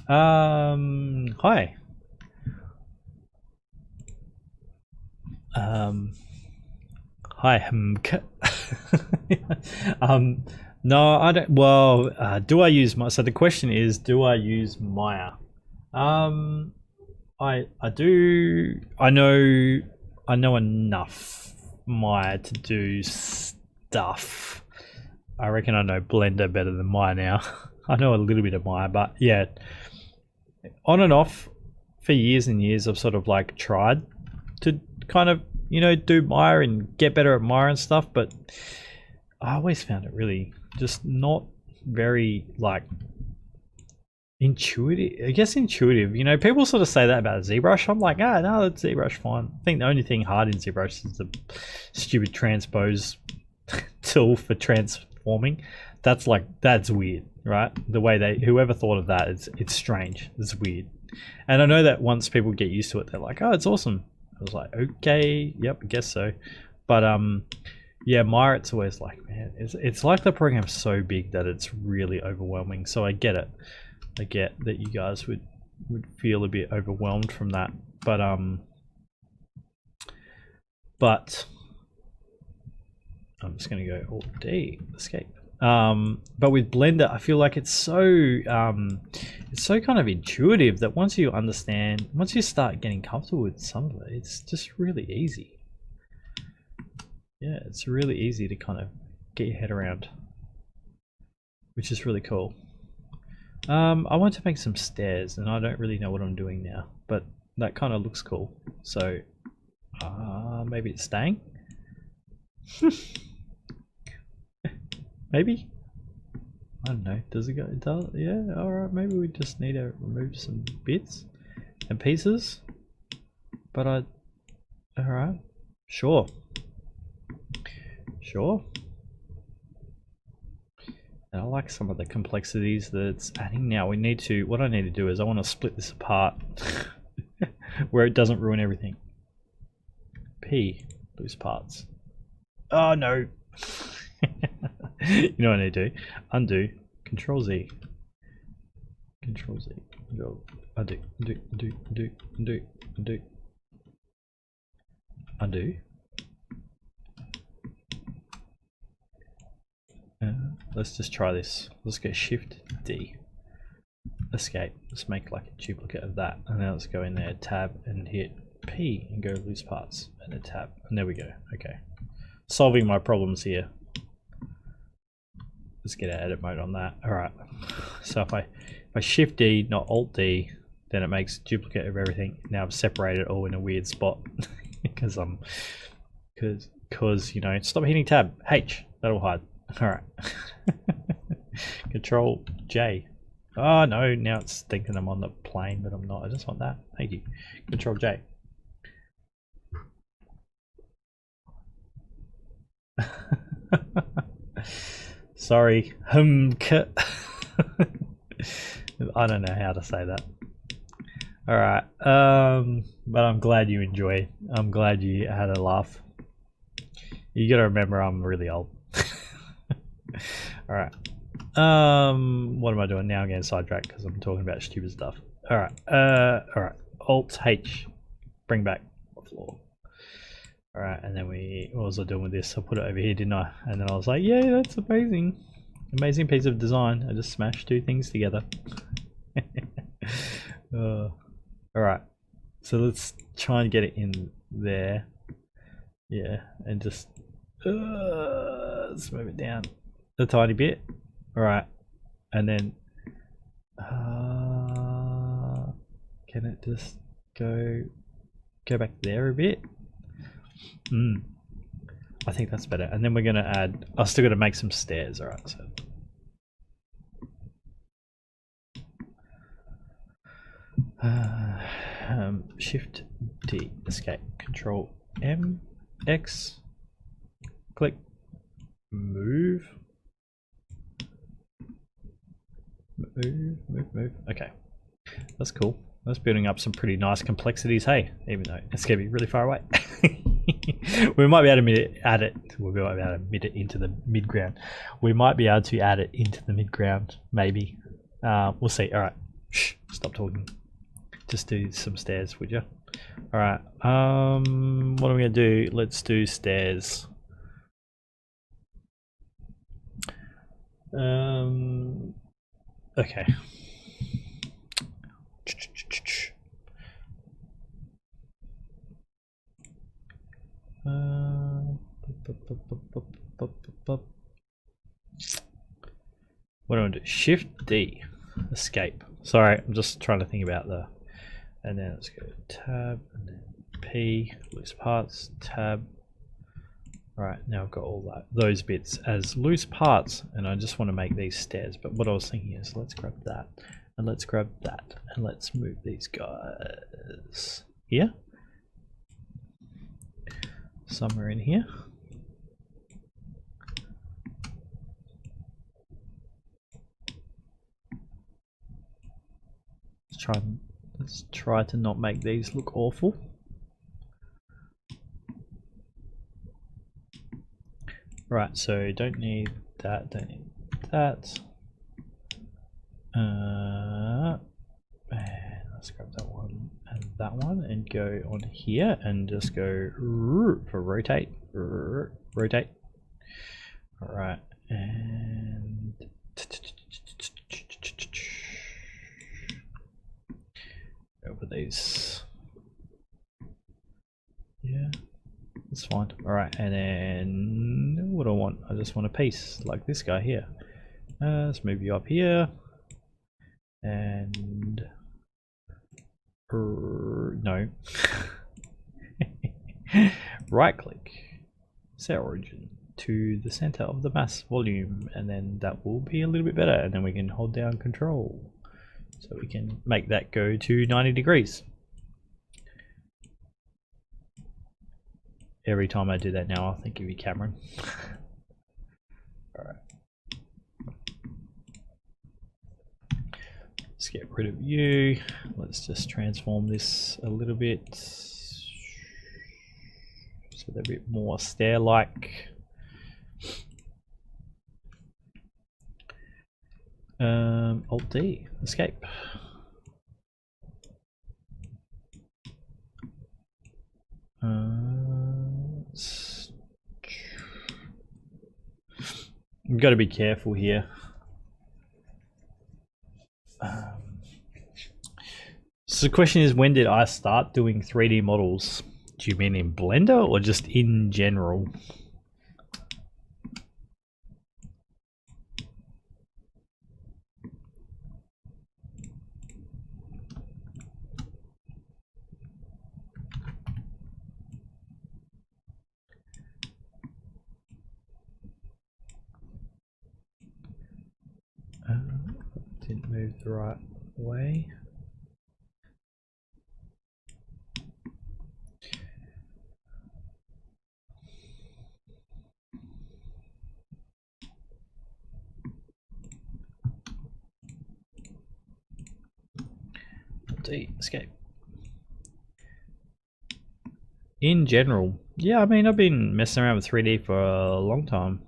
Hi. Hi. No, I don't. Well, do I use Maya? So the question is, do I use Maya? I do. I know enough Maya to do stuff. I reckon I know Blender better than Maya now. I know a little bit of Maya, but yeah, on and off for years and years, I've sort of like tried to kind of do Maya and get better at Maya and stuff, but I always found it really just not very like intuitive. I guess intuitive. People sort of say that about ZBrush. I'm like, no, that's ZBrush fine. I think the only thing hard in ZBrush is the stupid transpose tool for transforming. That's weird, right? The way whoever thought of that, it's strange. It's weird. And I know that once people get used to it, they're like, oh, it's awesome. I was like, okay, yep, I guess so. But yeah, Maya, it's always like, man, it's like the program's so big that it's really overwhelming. So I get it. I get that you guys would feel a bit overwhelmed from that, but I'm just gonna go Alt D, escape. But with Blender, I feel like it's so kind of intuitive that once you start getting comfortable with some of it, it's just really easy. Yeah, it's really easy to kind of get your head around, which is really cool. I want to make some stairs, and I don't really know what I'm doing now, but that kind of looks cool. So maybe it's staying. Maybe. I don't know. Does it go? It does. Yeah. All right. Maybe we just need to remove some bits. and pieces, but all right, sure. And I like some of the complexities that it's adding. Now what I need to do is I want to split this apart where it doesn't ruin everything. P, loose parts. Oh no. You know what I need to do? Undo, Control Z, go undo. Let's just try this. Let's go Shift D, escape. Let's make like a duplicate of that, and then let's go in there, tab, and hit P, and go loose parts, and then tab, and there we go. Okay, solving my problems here. Let's get out of edit mode on that. All right. So if I Shift D, not Alt D, then it makes a duplicate of everything. Now I've separated it all in a weird spot because you know. Stop hitting tab. H. That'll hide. All right. Control J. Oh no! Now it's thinking I'm on the plane, but I'm not. I just want that. Thank you. Control J. Sorry. I don't know how to say that. All right. But I'm glad you enjoyed. I'm glad you had a laugh. You got to remember I'm really old. All right. What am I doing now? I'm getting sidetracked because I'm talking about stupid stuff. All right. All right. Alt H. Bring back the floor. All right, and then what was I doing with this? I put it over here, didn't I? And then I was like, yeah, that's amazing. Amazing piece of design. I just smashed two things together. All right, so let's try and get it in there. Yeah, and just let's move it down a tiny bit. All right, and then can it just go back there a bit? I think that's better. And then we're gonna add. I've still got to make some stairs. All right, so Shift D, escape, Control M, X, click, move. Okay, that's cool. That's building up some pretty nice complexities. Hey, even though it's gonna be really far away. We might be able to add it. We'll be able to add it into the midground. We might be able to add it into the midground, maybe. We'll see. All right. Shh, stop talking. Just do some stairs, would you? All right. What am I gonna do? Let's do stairs. Okay. What do I do? Shift D, escape. Sorry, I'm just trying to think about and then let's go tab and then P, loose parts, tab. All right, now I've got all those bits as loose parts, and I just want to make these stairs. But what I was thinking is, let's grab that, and let's grab that, and let's move these guys here, somewhere in here. Let's try to not make these look awful. Right, so don't need that, don't need that. And let's grab that one and go on here and just go for rotate, rotate. All right, and over these. Yeah, that's fine. All right, and then what do I want? I just want a piece like this guy here. Let's move you up here, and no. Right click, set origin to the center of the mass volume, and then that will be a little bit better. And then we can hold down control so we can make that go to 90 degrees. every time I do that now, I'll think of you, Cameron. All right. Let's get rid of you. Let's just transform this a little bit so they're a bit more stair-like. Alt D, escape. You've got to be careful here. So the question is, when did I start doing 3D models? Do you mean in Blender or just in general? Didn't move the right way. D, escape. In general, yeah, I mean, I've been messing around with 3D for a long time.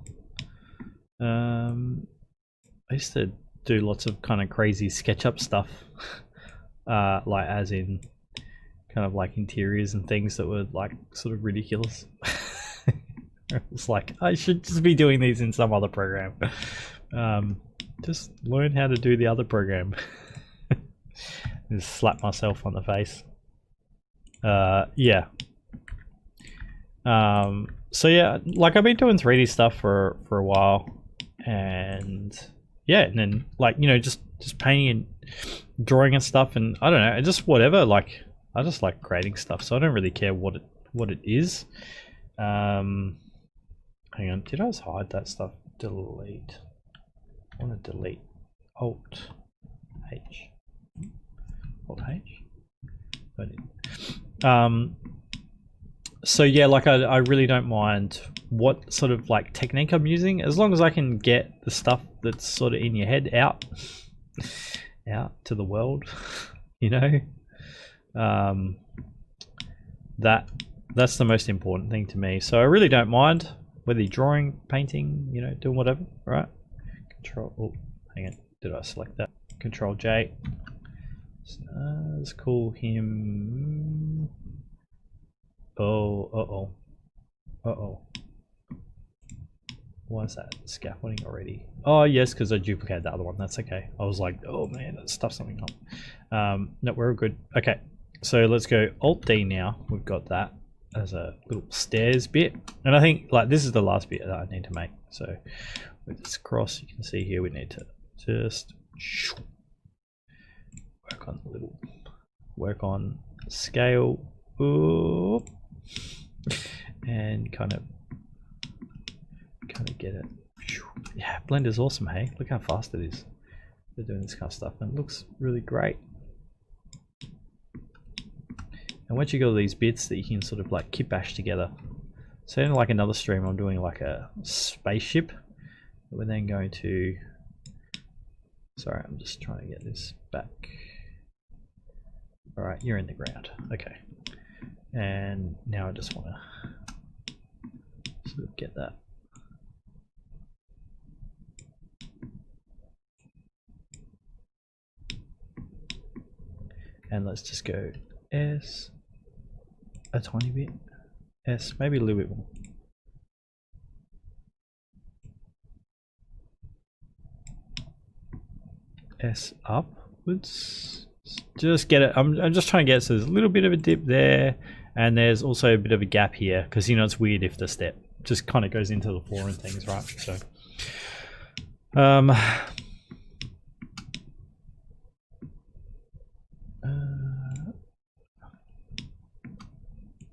I used to do lots of kind of crazy SketchUp stuff, like as in kind of like interiors and things that were like sort of ridiculous. It's like, I should just be doing these in some other program. Just learn how to do the other program. Just slap myself on the face. Yeah. So yeah, like I've been doing 3D stuff for a while, and yeah, and then like, you know, just painting and drawing and stuff, and I don't know, just whatever. Like I just like creating stuff, so I don't really care what it is. Hang on, did I just hide that stuff? Delete. I want to delete. Alt H. Alt H. So yeah, like I really don't mind what sort of like technique I'm using, as long as I can get the stuff that's sort of in your head out to the world, you know. That's the most important thing to me. So I really don't mind whether you're drawing, painting, you know, doing whatever, right? Control, oh, hang on, did I select that? Control J. Let's call him. Oh, uh-oh. Why is that scaffolding already? Oh, yes, because I duplicated the other one. That's okay. I was like, oh man, that stuff's something up. No, we're all good. Okay, so let's go Alt D now. We've got that as a little stairs bit. And I think like this is the last bit that I need to make. So with this cross, you can see here we need to just work on scale. Ooh. And kind of get it. Yeah, Blender's awesome, hey? Look how fast it is. They're doing this kind of stuff, and it looks really great. And once you got all these bits that you can sort of like kit bash together. So in like another stream, I'm doing like a spaceship. We're then going to. Sorry, I'm just trying to get this back. All right, you're in the ground. Okay. And now I just want to sort of get that. And let's just go S a tiny bit, S maybe a little bit more. S upwards. Just get it. I'm just trying to get it so there's a little bit of a dip there, and there's also a bit of a gap here, because you know it's weird if the step just kind of goes into the floor and things, right? So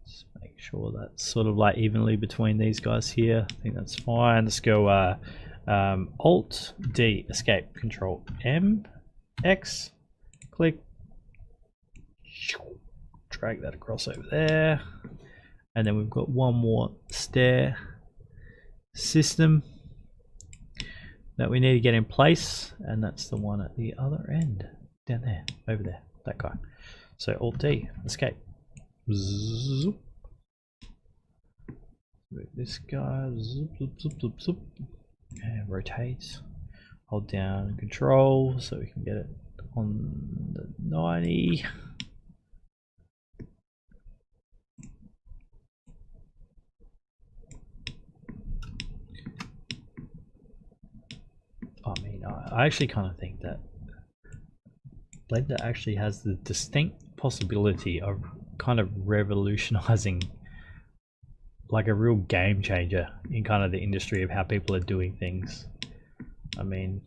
just make sure that's sort of like evenly between these guys here. I think that's fine. Let's go Alt D, escape, Control M, X, click, drag that across over there, And then we've got one more stair system that we need to get in place, and that's the one at the other end, down there, over there, that guy. So Alt D, escape. Zoop. Move this guy, zoop, zoop, zoop, zoop, zoop. And rotate. Hold down Control so we can get it on the 90. I mean, I actually kind of think that Blender actually has the distinct possibility of kind of revolutionizing, like a real game changer in kind of the industry of how people are doing things. I mean,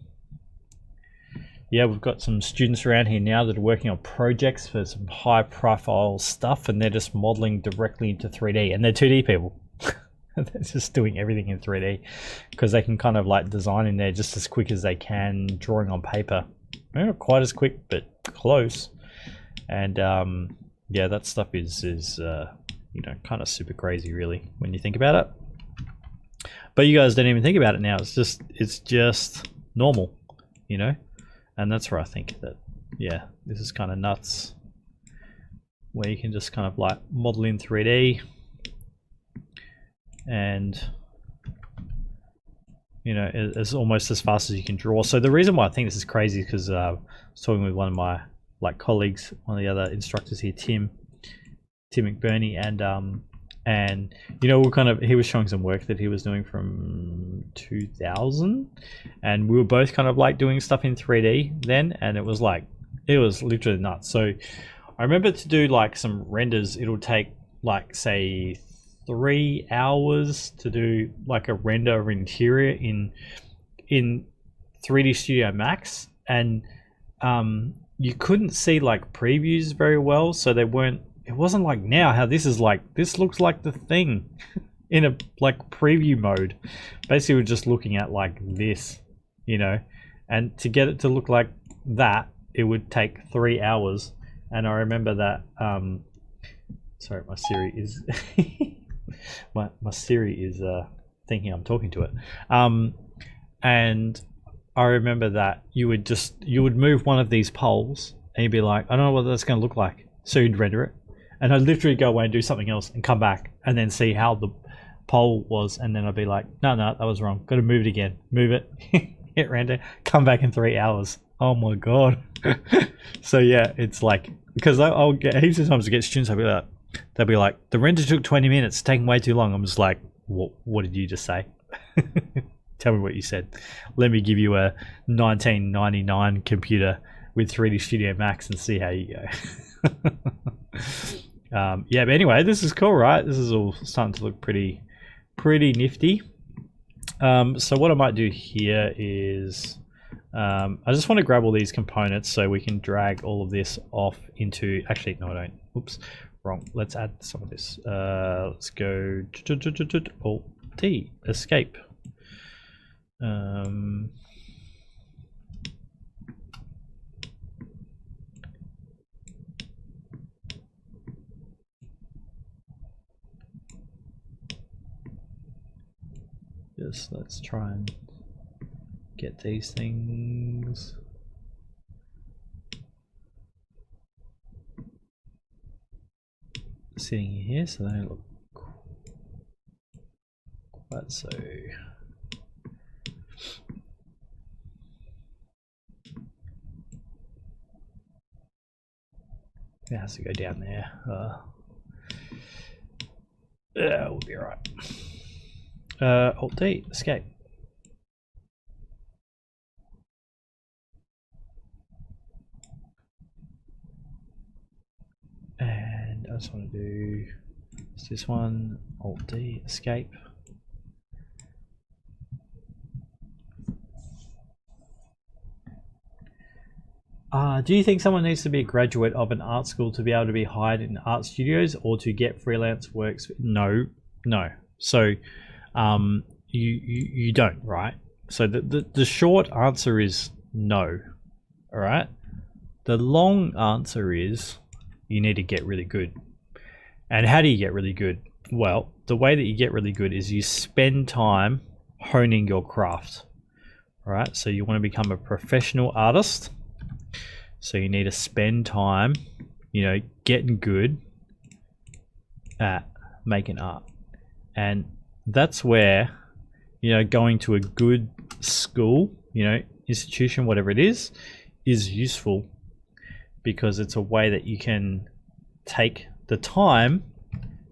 yeah, we've got some students around here now that are working on projects for some high profile stuff, and they're just modeling directly into 3D, and they're 2D people. They're just doing everything in 3D because they can kind of like design in there just as quick as they can drawing on paper. Maybe not quite as quick, but close. And yeah, that stuff is you know, kind of super crazy really when you think about it. But you guys don't even think about it now. It's just normal, you know. And that's where I think that, yeah, this is kind of nuts, where you can just kind of like model in 3D. And you know, it's almost as fast as you can draw. So the reason why I think this is crazy is because I was talking with one of my like colleagues, one of the other instructors here, Tim McBurney, and you know, he was showing some work that he was doing from 2000, and we were both kind of like doing stuff in 3D then, and it was literally nuts. So I remember to do like some renders, it'll take like say 3 hours to do like a render of interior in 3D Studio Max, and you couldn't see like previews very well, so they weren't. It wasn't like now how this is like, this looks like the thing in a like preview mode. Basically, we're just looking at like this, you know, and to get it to look like that, it would take 3 hours. And I remember that. Sorry, my Siri is. my Siri is thinking I'm talking to it, and I remember that you would move one of these poles and you'd be like, I don't know what that's going to look like, so you'd render it, and I'd literally go away and do something else and come back and then see how the pole was, and then I'd be like, no, that was wrong, got to move it again, move it, hit render, come back in 3 hours. Oh my god. So yeah, it's like, because I'll get heaps of times to get students, they'll be like, the render took 20 minutes, it's taking way too long. I'm just like, what did you just say? Tell me what you said. Let me give you a 1999 computer with 3D Studio Max and see how you go. Yeah, but anyway, this is cool, right? This is all starting to look pretty nifty. So what I might do here is I just want to grab all these components so we can drag all of this off into, actually no I don't, oops, wrong. Let's add some of this. Let's go Alt T, escape. Just let's try and get these things. Sitting here so they don't look quite so. It has to go down there. Yeah, we'll be alright. Alt D, escape. And I just want to do this one, Alt D, escape. Do you think someone needs to be a graduate of an art school to be able to be hired in art studios or to get freelance works? No. So you don't, right? So the short answer is no. All right. The long answer is you need to get really good. And how do you get really good? Well, the way that you get really good is you spend time honing your craft. All right, so you want to become a professional artist. So you need to spend time, you know, getting good at making art. And that's where, you know, going to a good school, you know, institution, whatever it is useful, because it's a way that you can take the time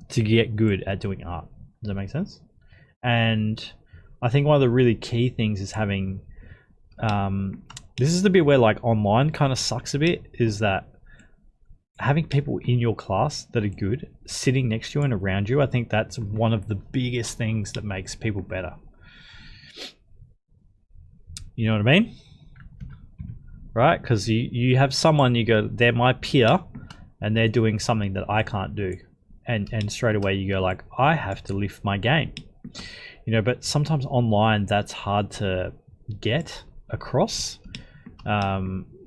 to get good at doing art. Does that make sense? And I think one of the really key things is having, this is the bit where like online kind of sucks a bit, is that having people in your class that are good sitting next to you and around you. I think that's one of the biggest things that makes people better. You know what I mean? Right? Because you have someone, you go, they're my peer and they're doing something that I can't do. And straight away you go like, I have to lift my game. You know, but sometimes online that's hard to get across.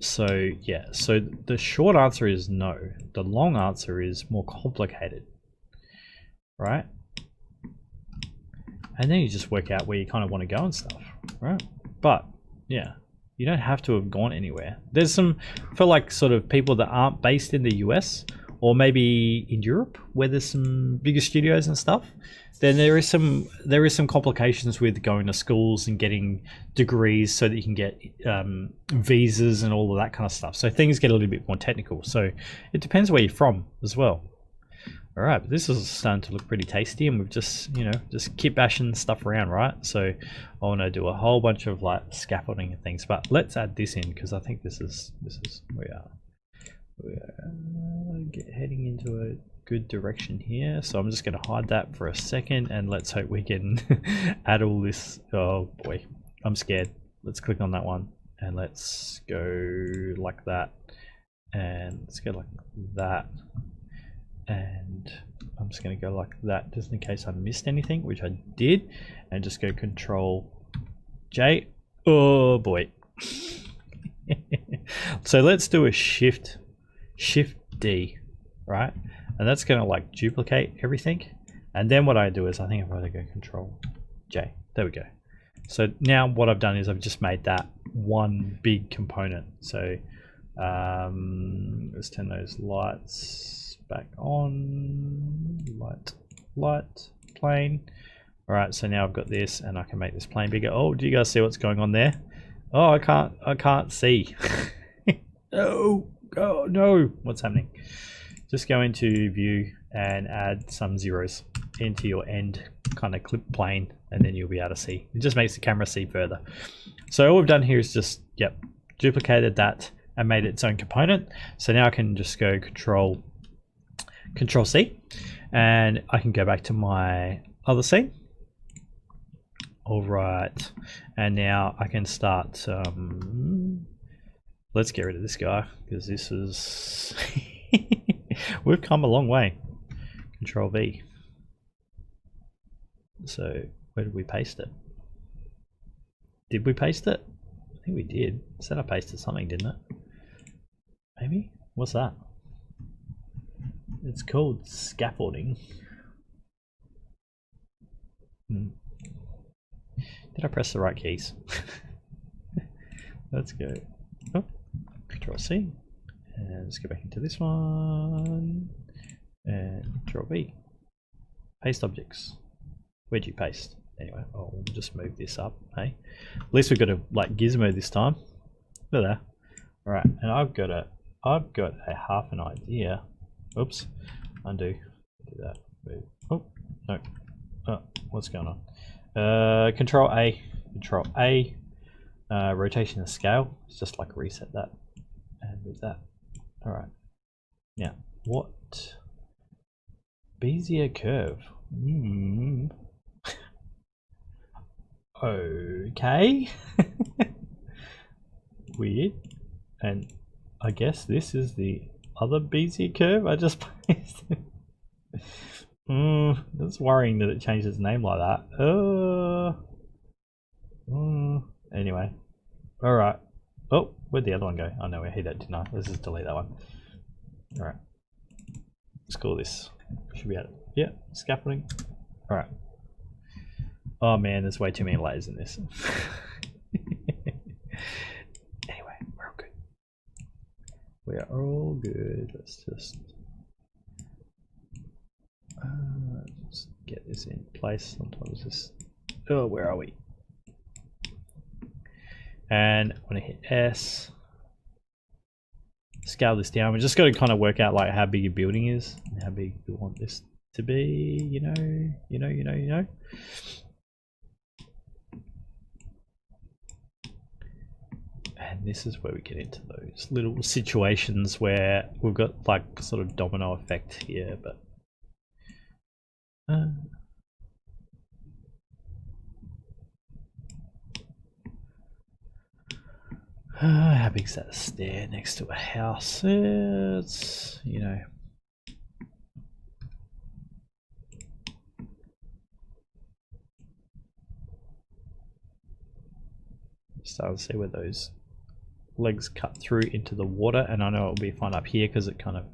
So yeah, so the short answer is no. The long answer is more complicated, right? And then you just work out where you kind of want to go and stuff, right? But yeah, you don't have to have gone anywhere. There's some, for like sort of people that aren't based in the US or maybe in Europe where there's some bigger studios and stuff, then there is some complications with going to schools and getting degrees so that you can get visas and all of that kind of stuff. So things get a little bit more technical. So it depends where you're from as well. All right, but this is starting to look pretty tasty, and we've just, you know, just keep bashing stuff around, right? So I want to do a whole bunch of like scaffolding and things, but let's add this in because I think this is we're heading into a good direction here. So I'm just going to hide that for a second, and let's hope we can add all this. Oh boy, I'm scared. Let's click on that one and let's go like that, and let's go like that, and I'm just going to go like that just in case I missed anything, which I did, and just go Control J. Oh boy. So let's do a Shift D, right? And that's going to like duplicate everything. And then what I do is I think if I go Control J, there we go. So now what I've done is I've just made that one big component. So let's turn those lights back on. Light, plane. All right, so now I've got this and I can make this plane bigger. Oh, do you guys see what's going on there? Oh, I can't see. Oh no, what's happening? Just go into view and add some zeros into your end kind of clip plane, and then you'll be able to see. It just makes the camera see further. So all we've done here is just, duplicated that and made it its own component. So now I can just go Control C, and I can go back to my other scene. All right, and now I can start. Let's get rid of this guy because this is we've come a long way. Control V. So where did we paste it? Did we paste it? I think we did. It said I pasted something, didn't it? Maybe? What's that? It's called scaffolding. Did I press the right keys? Let's go. Oh, Control C. And let's go back into this one. And Control V. Paste objects. Where'd you paste? Anyway, I'll just move this up. Hey, at least we've got a like gizmo this time. Look at that. All right, and I've got a half an idea. Oops, undo. Do that. Move. Oh no. Oh, what's going on? Control A. Control A. Rotation and scale. It's just like reset that and move that. All right. Now, what? Bezier curve. Okay. Weird. And I guess this is the other Bezier curve I just pasted. That's worrying that it changed its name like that. Anyway. Alright. Oh, where'd the other one go? Oh no, we hit that, didn't I? Let's just delete that one. Alright. Let's call this. Should be able to. Yeah, scaffolding. All right. Oh man, there's way too many layers in this. Anyway, we're all good. We are all good. Let's just get this in place. Sometimes this. Oh, where are we? And I'm gonna hit S. Scale this down. We just got to kind of work out like how big your building is and how big we want this to be. You know. And this is where we get into those little situations where we've got like sort of domino effect here, but how big is that stair next to a house? It's, you know, starting to see where those legs cut through into the water, and I know it'll be fine up here because it kind of,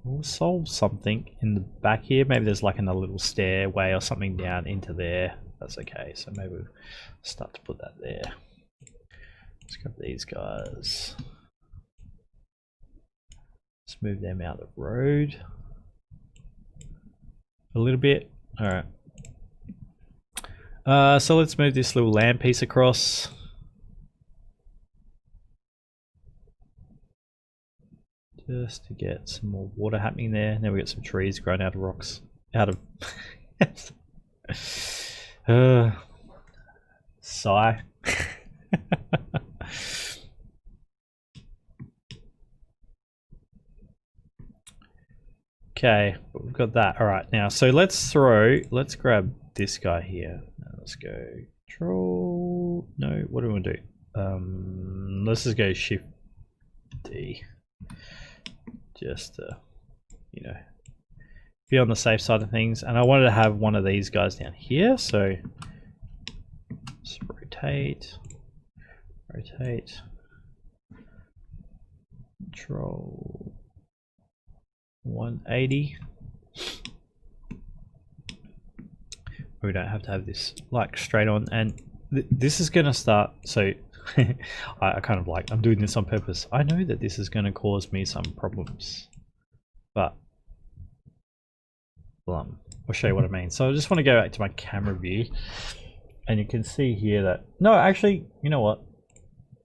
we'll solve something in the back here. Maybe there's like a little stairway or something down into there. That's okay. So maybe we'll start to put that there. Let's grab these guys. Let's move them out of the road a little bit. All right. So let's move this little land piece across. Just to get some more water happening there. Now we got some trees growing out of rocks. Out of sigh. Okay, we've got that. All right, now so let's grab this guy here. Now let's go control. No, what do we want to do? Let's just go Shift D. Just to, you know, be on the safe side of things. And I wanted to have one of these guys down here, so just rotate, control 180. We don't have to have this like straight on, and this is going to start, so I kind of like, I'm doing this on purpose. I know that this is going to cause me some problems, but I'll show you what I mean. So I just want to go back to my camera view, and you can see here that, no, actually, you know what?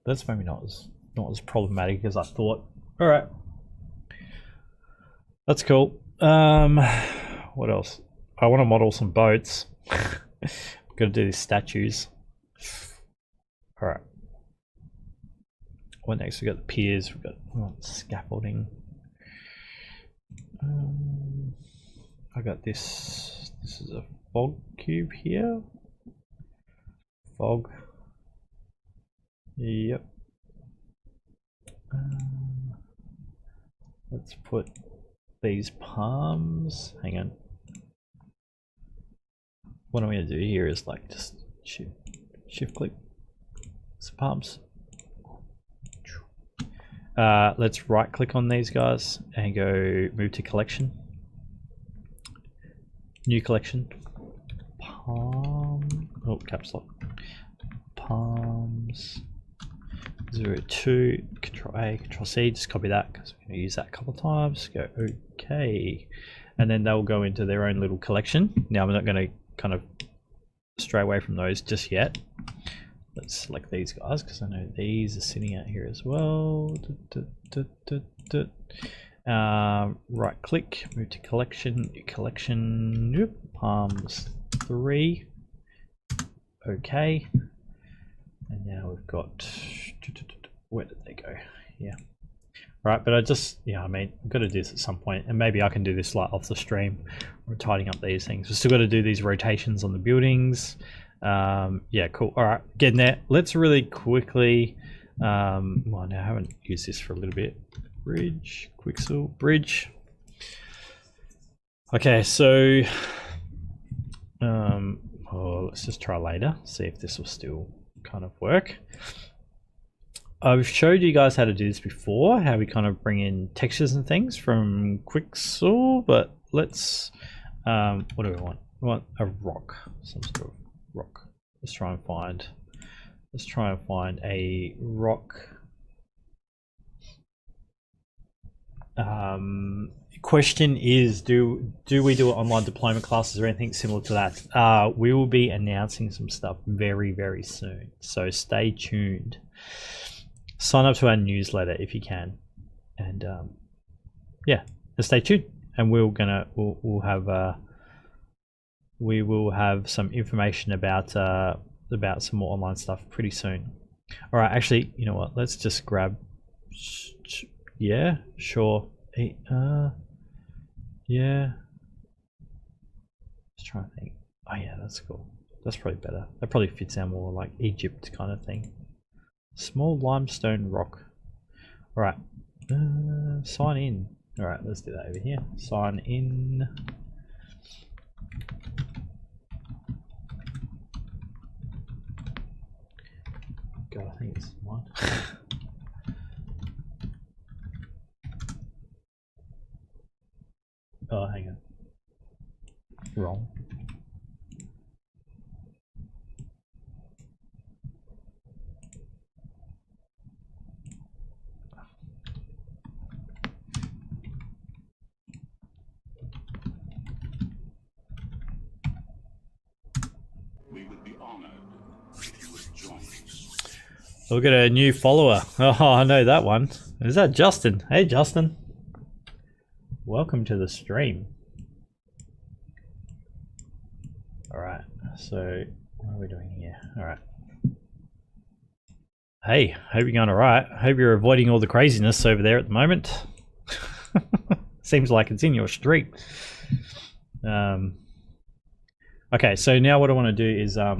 That's maybe not as problematic as I thought. All right. That's cool. What else? I want to model some boats. Got to do these statues. All right. What next? We got the piers. We've got scaffolding. I got this. This is a fog cube here. Fog. Yep. Let's put these palms. Hang on. What I'm going to do here is like just shift click some palms. Let's right click on these guys and go move to collection. New collection. Palm. Oh, caps lock. Palms. 02. Control A, Control C. Just copy that because we're going to use that a couple of times. Go OK. And then they'll go into their own little collection. Now I'm not going to kind of stray away from those just yet. Let's select these guys because I know these are sitting out here as well. Right click, move to collection, new collection, nope. Palms 3. Okay. And now we've got, where did they go? Yeah. Right, but I just, yeah, I mean, I've got to do this at some point, and maybe I can do this like off the stream. We're tidying up these things. We've still got to do these rotations on the buildings. Yeah, cool. All right, getting there. Let's really quickly, well, now I haven't used this for a little bit. Bridge, Quixel, bridge. Okay, so, let's just try later, see if this will still kind of work. I've showed you guys how to do this before, how we kind of bring in textures and things from Quixel, but let's, what do we want? We want a rock, some sort of rock. Let's try and find a rock. Question is, do we do online deployment classes or anything similar to that? We will be announcing some stuff very, very soon, so stay tuned. Sign up to our newsletter if you can, and yeah, just stay tuned, and we will have some information about some more online stuff pretty soon. All right, actually, you know what? Let's just grab. Yeah, sure. Yeah. Just trying to think. Oh yeah, that's cool. That's probably better. That probably fits our more like Egypt kind of thing. Small limestone rock. All right. Sign in. All right, let's do that over here. Sign in. God, I think it's one. Oh, hang on. Wrong. We would be honored if you would join us. Look at a new follower. Oh, I know that one. Is that Justin? Hey, Justin. Welcome to the stream. All right, so what are we doing here? All right. Hey, hope you're going all right. Hope you're avoiding all the craziness over there at the moment. Seems like it's in your street. Okay, so now what I want to do is we're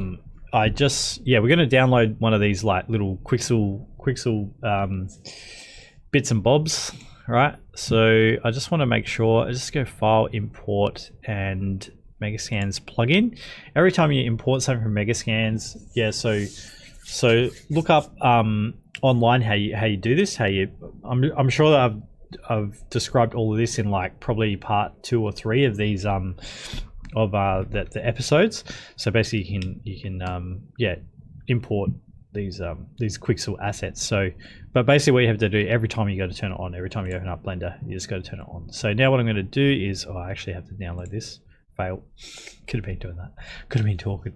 going to download one of these like little Quixel bits and bobs. Right, so I just want to make sure I just go file, import, and Megascans plugin. Every time you import something from Megascans, yeah, so look up online how you do this. I'm sure that I've described all of this in like probably part 2 or 3 of these of the episodes. So basically you can import these Quixel assets. So but basically what you have to do every time you go to turn it on, every time you open up Blender, you just go to turn it on. So now what I'm going to do is I actually have to download this. Fail. Could have been doing that. Could have been talking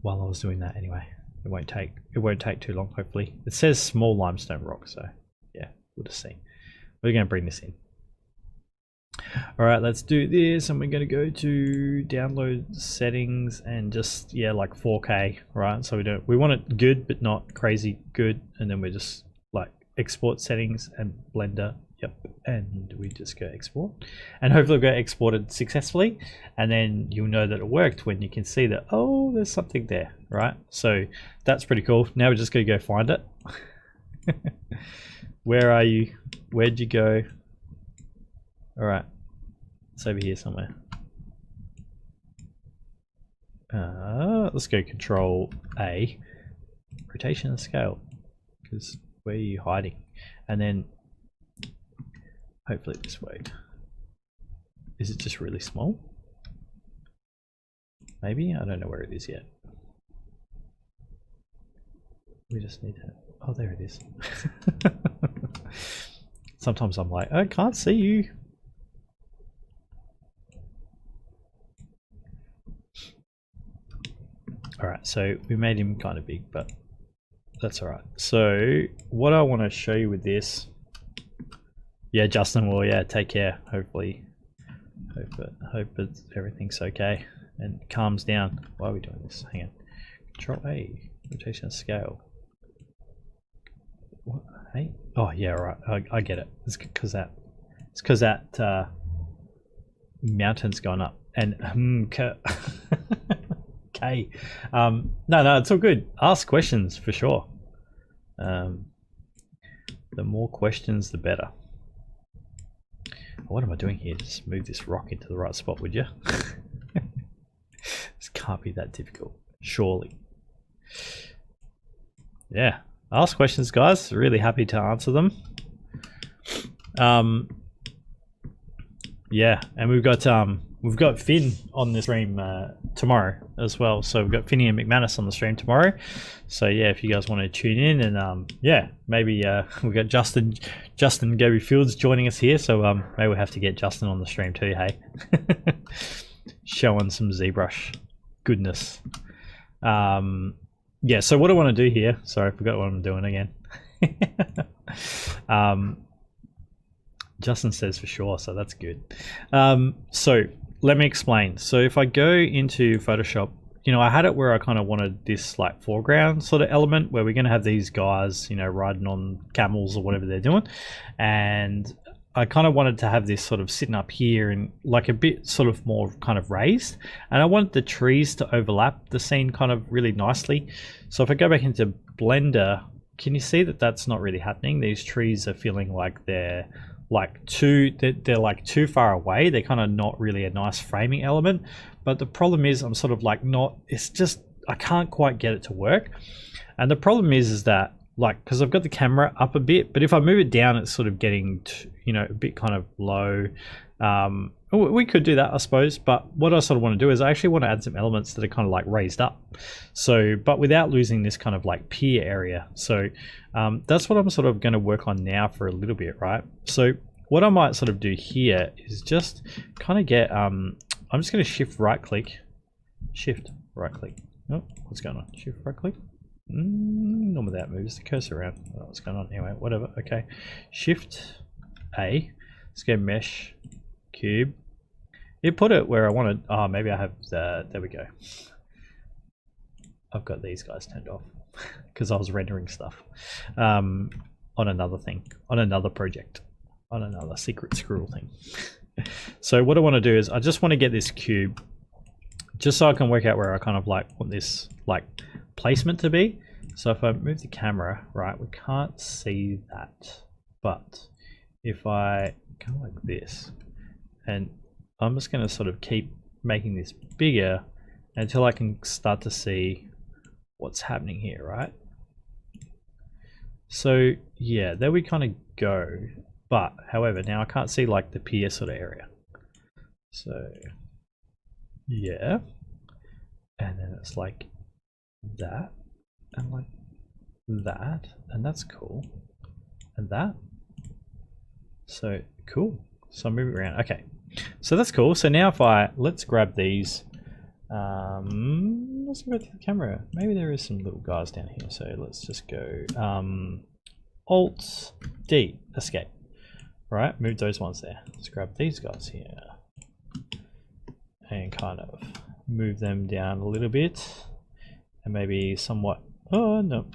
while I was doing that anyway. It won't take too long, hopefully. It says small limestone rock, so yeah, we'll just see. We're going to bring this in. All right, let's do this, and we're going to go to download settings and just like 4K, right? So we want it good but not crazy good, and then we just like export settings and Blender, yep, and we just go export, and hopefully we'll get exported successfully, and then you'll know that it worked when you can see that there's something there, right? So that's pretty cool. Now we're just going to go find it. Where are you? Where'd you go? All right, it's over here somewhere. Let's go Control A, rotation and scale, because where are you hiding? And then hopefully this way. Is it just really small? Maybe, I don't know where it is yet. We just need to, oh, there it is. Sometimes I'm like, I can't see you. Alright, so we made him kind of big, but that's alright. So what I want to show you with this, yeah, Justin will, yeah, take care, hopefully. Hope everything's okay and calms down. Why are we doing this? Hang on. Control A, rotation and scale. What? Hey? Oh yeah, right. I get it. It's because that mountain's gone up and okay. No, it's all good. Ask questions for sure. The more questions, the better. What am I doing here? Just move this rock into the right spot, would you? This can't be that difficult, surely. Yeah, Ask questions, guys. Really happy to answer them. Yeah, and we've got Finn on the stream tomorrow as well. So we've got Finny and McManus on the stream tomorrow. So yeah, if you guys want to tune in, and yeah, maybe we've got Justin Goby Fields joining us here. So maybe we'll have to get Justin on the stream too. Hey, showing some ZBrush goodness. Yeah. So what I want to do here. Sorry, I forgot what I'm doing again. Justin says for sure, so that's good. So let me explain. So if I go into Photoshop, you know, I had it where I kind of wanted this like foreground sort of element where we're going to have these guys, you know, riding on camels or whatever they're doing. And I kind of wanted to have this sort of sitting up here and like a bit sort of more kind of raised. And I wanted the trees to overlap the scene kind of really nicely. So if I go back into Blender, can you see that that's not really happening? These trees are feeling like they're like they're like too far away. They're kind of not really a nice framing element. But the problem is I'm sort of like it's just, I can't quite get it to work. And the problem is that like, because I've got the camera up a bit, but if I move it down, it's sort of getting, you know, a bit kind of low. We could do that, I suppose, but what I sort of want to do is I actually want to add some elements that are kind of like raised up. So, but without losing this kind of like pier area. So that's what I'm sort of going to work on now for a little bit, right? So what I might sort of do here is just kind of get, I'm just going to shift right click. Oh, what's going on? Shift right click. Normally that moves the cursor around. Oh, what's going on? Anyway, whatever. Okay. Shift A. Let's go mesh. Cube. It put it where I wanted. Oh, maybe I have there we go. I've got these guys turned off because I was rendering stuff on another thing, on another project, on another secret squirrel thing. So what I want to do is I just want to get this cube just so I can work out where I kind of like want this like placement to be. So if I move the camera, right, we can't see that, but if I go like this, and I'm just going to sort of keep making this bigger until I can start to see what's happening here, right? So yeah, there we kind of go. But however, now I can't see like the pier sort of area. So yeah, and then it's like that, and like that, and that's cool, and that. So cool. So I'm moving around. Okay, so that's cool. So now if let's grab these. Let's go to the camera. Maybe there is some little guys down here. So let's just go Alt D, escape. Right, move those ones there. Let's grab these guys here and kind of move them down a little bit, and maybe somewhat. Oh no.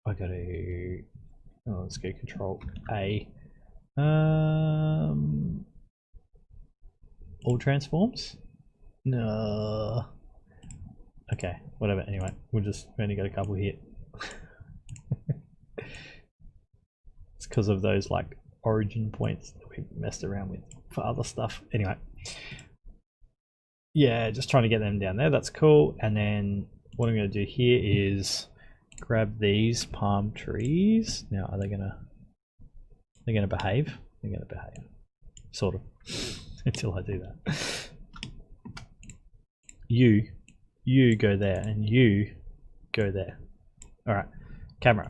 I gotta. Oh, let's go Control A. All transforms? No. Okay, whatever. Anyway, we only got a couple here. It's because of those like origin points that we messed around with for other stuff. Anyway. Yeah, just trying to get them down there. That's cool. And then what I'm going to do here is grab these palm trees. Now, are they going to? They're going to behave. They're going to behave, sort of, until I do that. You go there, and you go there. All right, camera.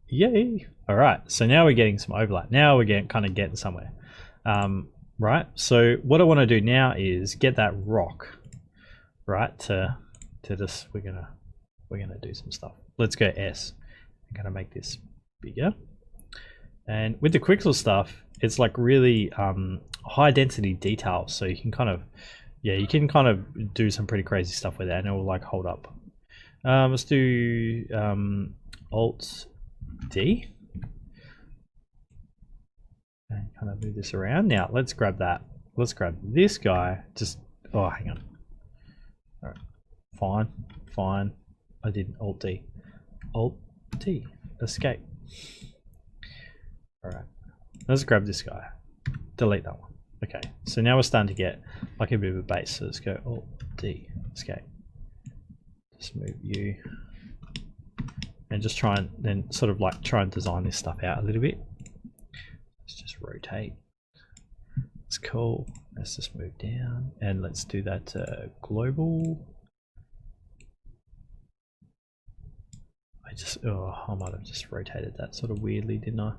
Yay! All right, so now we're getting some overlap. Now we're kind of getting somewhere. Right. So what I want to do now is get that rock, right? To just we're gonna do some stuff. Let's go S. I'm gonna make this bigger. And with the Quixel stuff, it's like really high density details, so you can kind of, yeah, you can kind of do some pretty crazy stuff with that, and it will like hold up. Let's do Alt D and kind of move this around. Now let's grab that. Let's grab this guy. Just hang on. All right, fine. I did Alt D, Alt D, escape. All right, let's grab this guy, delete that one. Okay, so now we're starting to get like a bit of a base. So let's go Alt D, escape. Just move you. And just try and then sort of like try and design this stuff out a little bit. Let's just rotate. It's cool. Let's just move down and let's do that global. I might have just rotated that sort of weirdly, didn't I?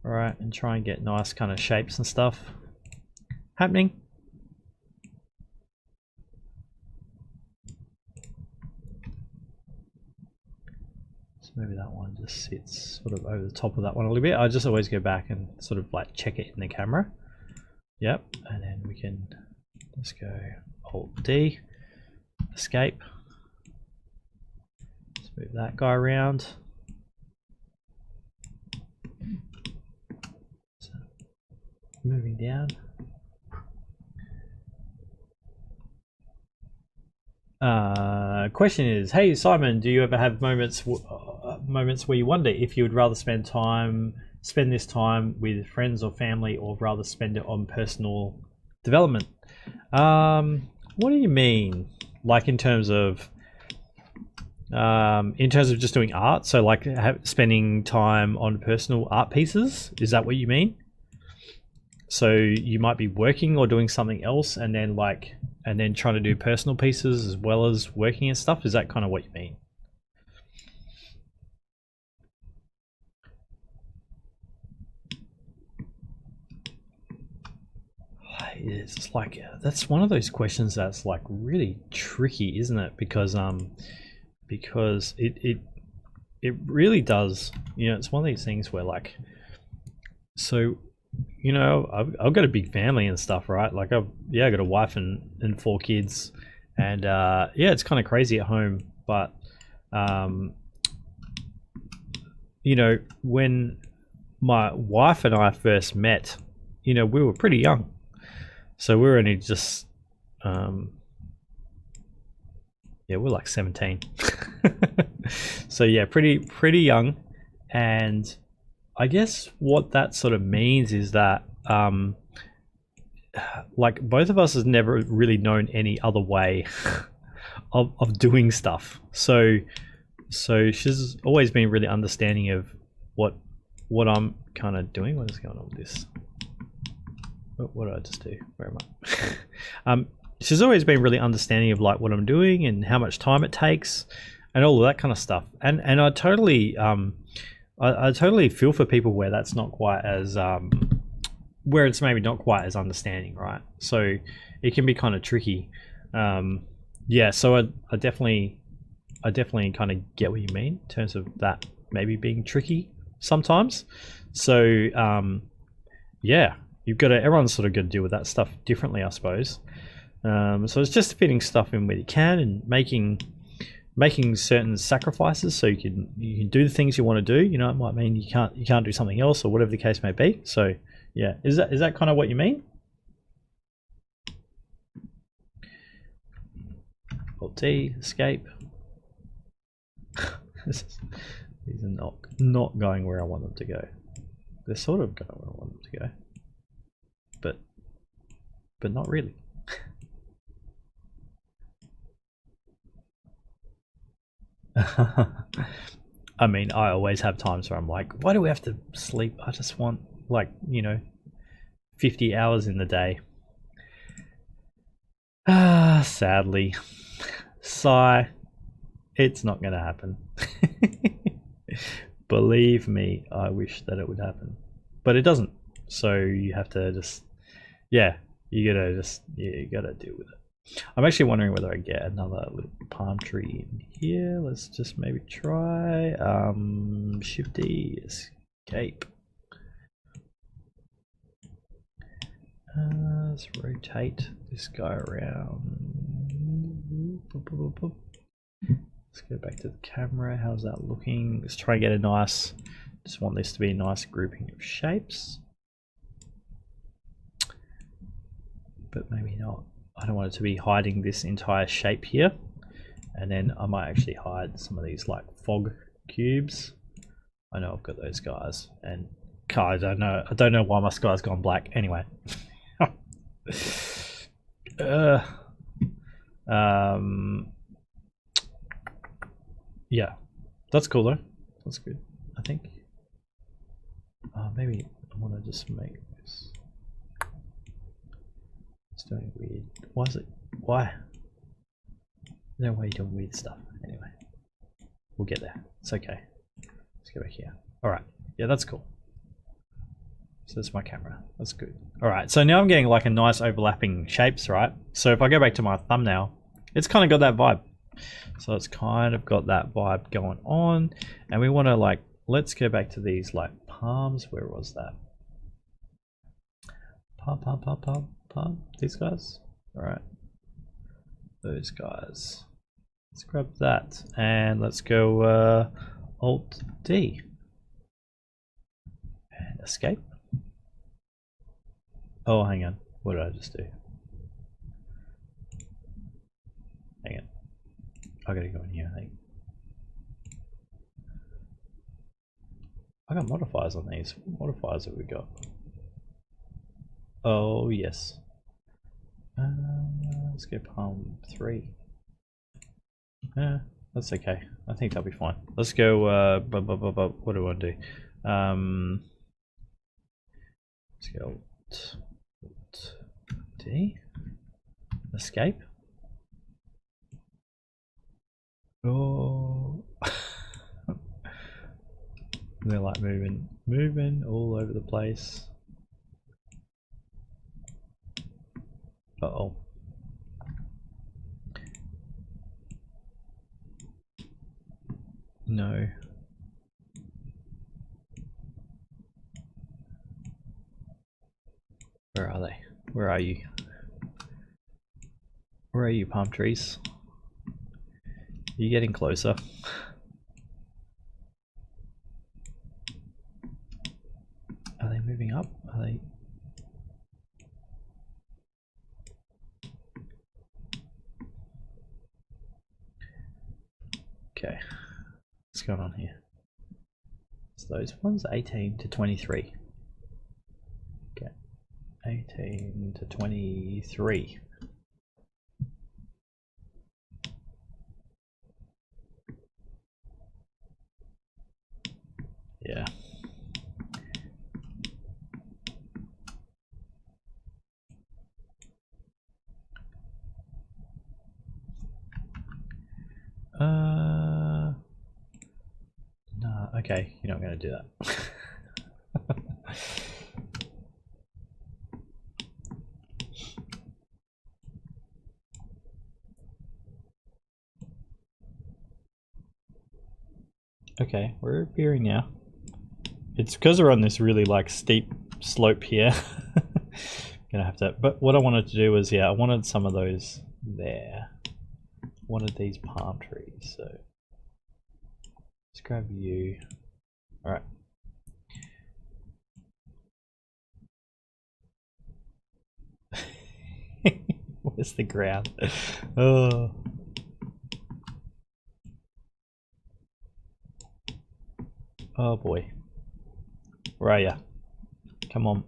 All right, and try and get nice kind of shapes and stuff happening. Maybe that one just sits sort of over the top of that one a little bit. I just always go back and sort of like check it in the camera. Yep, and then we can just go Alt D, escape. Let's move that guy around. So, moving down. Question is, hey Simon, do you ever have moments where you wonder if you would rather spend this time with friends or family, or rather spend it on personal development? What do you mean? Like in terms of just doing art? So like spending time on personal art pieces? Is that what you mean? So you might be working or doing something else, and then trying to do personal pieces as well as working and stuff. Is that kind of what you mean? It's like, that's one of those questions that's like really tricky, isn't it? Because it really does, you know, it's one of these things where like, so, you know, I've got a big family and stuff, right? Like I got a wife and 4 kids, and yeah, it's kind of crazy at home. But you know, when my wife and I first met, you know, we were pretty young, so we were only just yeah, we're like 17. So yeah, pretty young. And I guess what that sort of means is that like both of us has never really known any other way of doing stuff. So she's always been really understanding of what I'm kind of doing. What is going on with this? What did I just do? Where am I? She's always been really understanding of like what I'm doing and how much time it takes and all of that kind of stuff. And I totally I totally feel for people where that's not quite as where it's maybe not quite as understanding, right? So it can be kind of tricky. Yeah, so I definitely kind of get what you mean in terms of that maybe being tricky sometimes. So yeah, everyone's sort of got to deal with that stuff differently, I suppose. So it's just fitting stuff in where you can and making certain sacrifices so you can do the things you want to do. You know, it might mean you can't do something else or whatever the case may be. So yeah, is that kind of what you mean? Alt T, escape. These are not going where I want them to go. They're sort of going where I want them to go, but not really. I mean, I always have times where I'm like, why do we have to sleep? I just want, like, you know, 50 hours in the day. Sadly, sigh, it's not going to happen. Believe me, I wish that it would happen, but it doesn't. So you have to just, yeah, you gotta deal with it. I'm actually wondering whether I get another little palm tree in here. Let's just maybe try Shift D, escape. Let's rotate this guy around. Let's go back to the camera. How's that looking? Let's try and get a nice, just want this to be a nice grouping of shapes, but maybe not. I don't want it to be hiding this entire shape here. And then I might actually hide some of these like fog cubes. I know I've got those guys, and I don't know why my sky's gone black. Anyway, Yeah, that's cool though. That's good, I think. Maybe I want to just make this. It's doing weird. Why is it? Why? No way you're doing weird stuff. Anyway, we'll get there. It's okay. Let's go back here. All right. Yeah, that's cool. So that's my camera. That's good. All right. So now I'm getting like a nice overlapping shapes, right? So if I go back to my thumbnail, it's kind of got that vibe. So it's kind of got that vibe going on, and we want to like, let's go back to these like palms. Where was that? Palm. These guys. All right. Those guys. Let's grab that and let's go Alt D and escape. Oh, hang on. What did I just do? Hang on. I gotta go in here, I think. I got modifiers on these. What modifiers have we got? Oh, yes. Let's go Palm 3. That's okay. I think that'll be fine. Let's go, what do I want to do? Let's go Alt D. Escape. Oh. They're like moving all over the place. Uh-oh. No. Where are they? Where are you? Where are you, palm trees? Are you getting closer? Are they moving up? Are they? Okay. What's going on here? So those ones 18 to 23. Okay. 18 to 23. Yeah. No, okay, you're not going to do that. Okay, we're appearing now. It's because we're on this really like steep slope here. Gonna have to, but what I wanted to do was, yeah, I wanted some of those there. Wanted these palm trees, so let's grab you. All right. Where's the ground? Oh. Oh boy. Where are ya? Come on.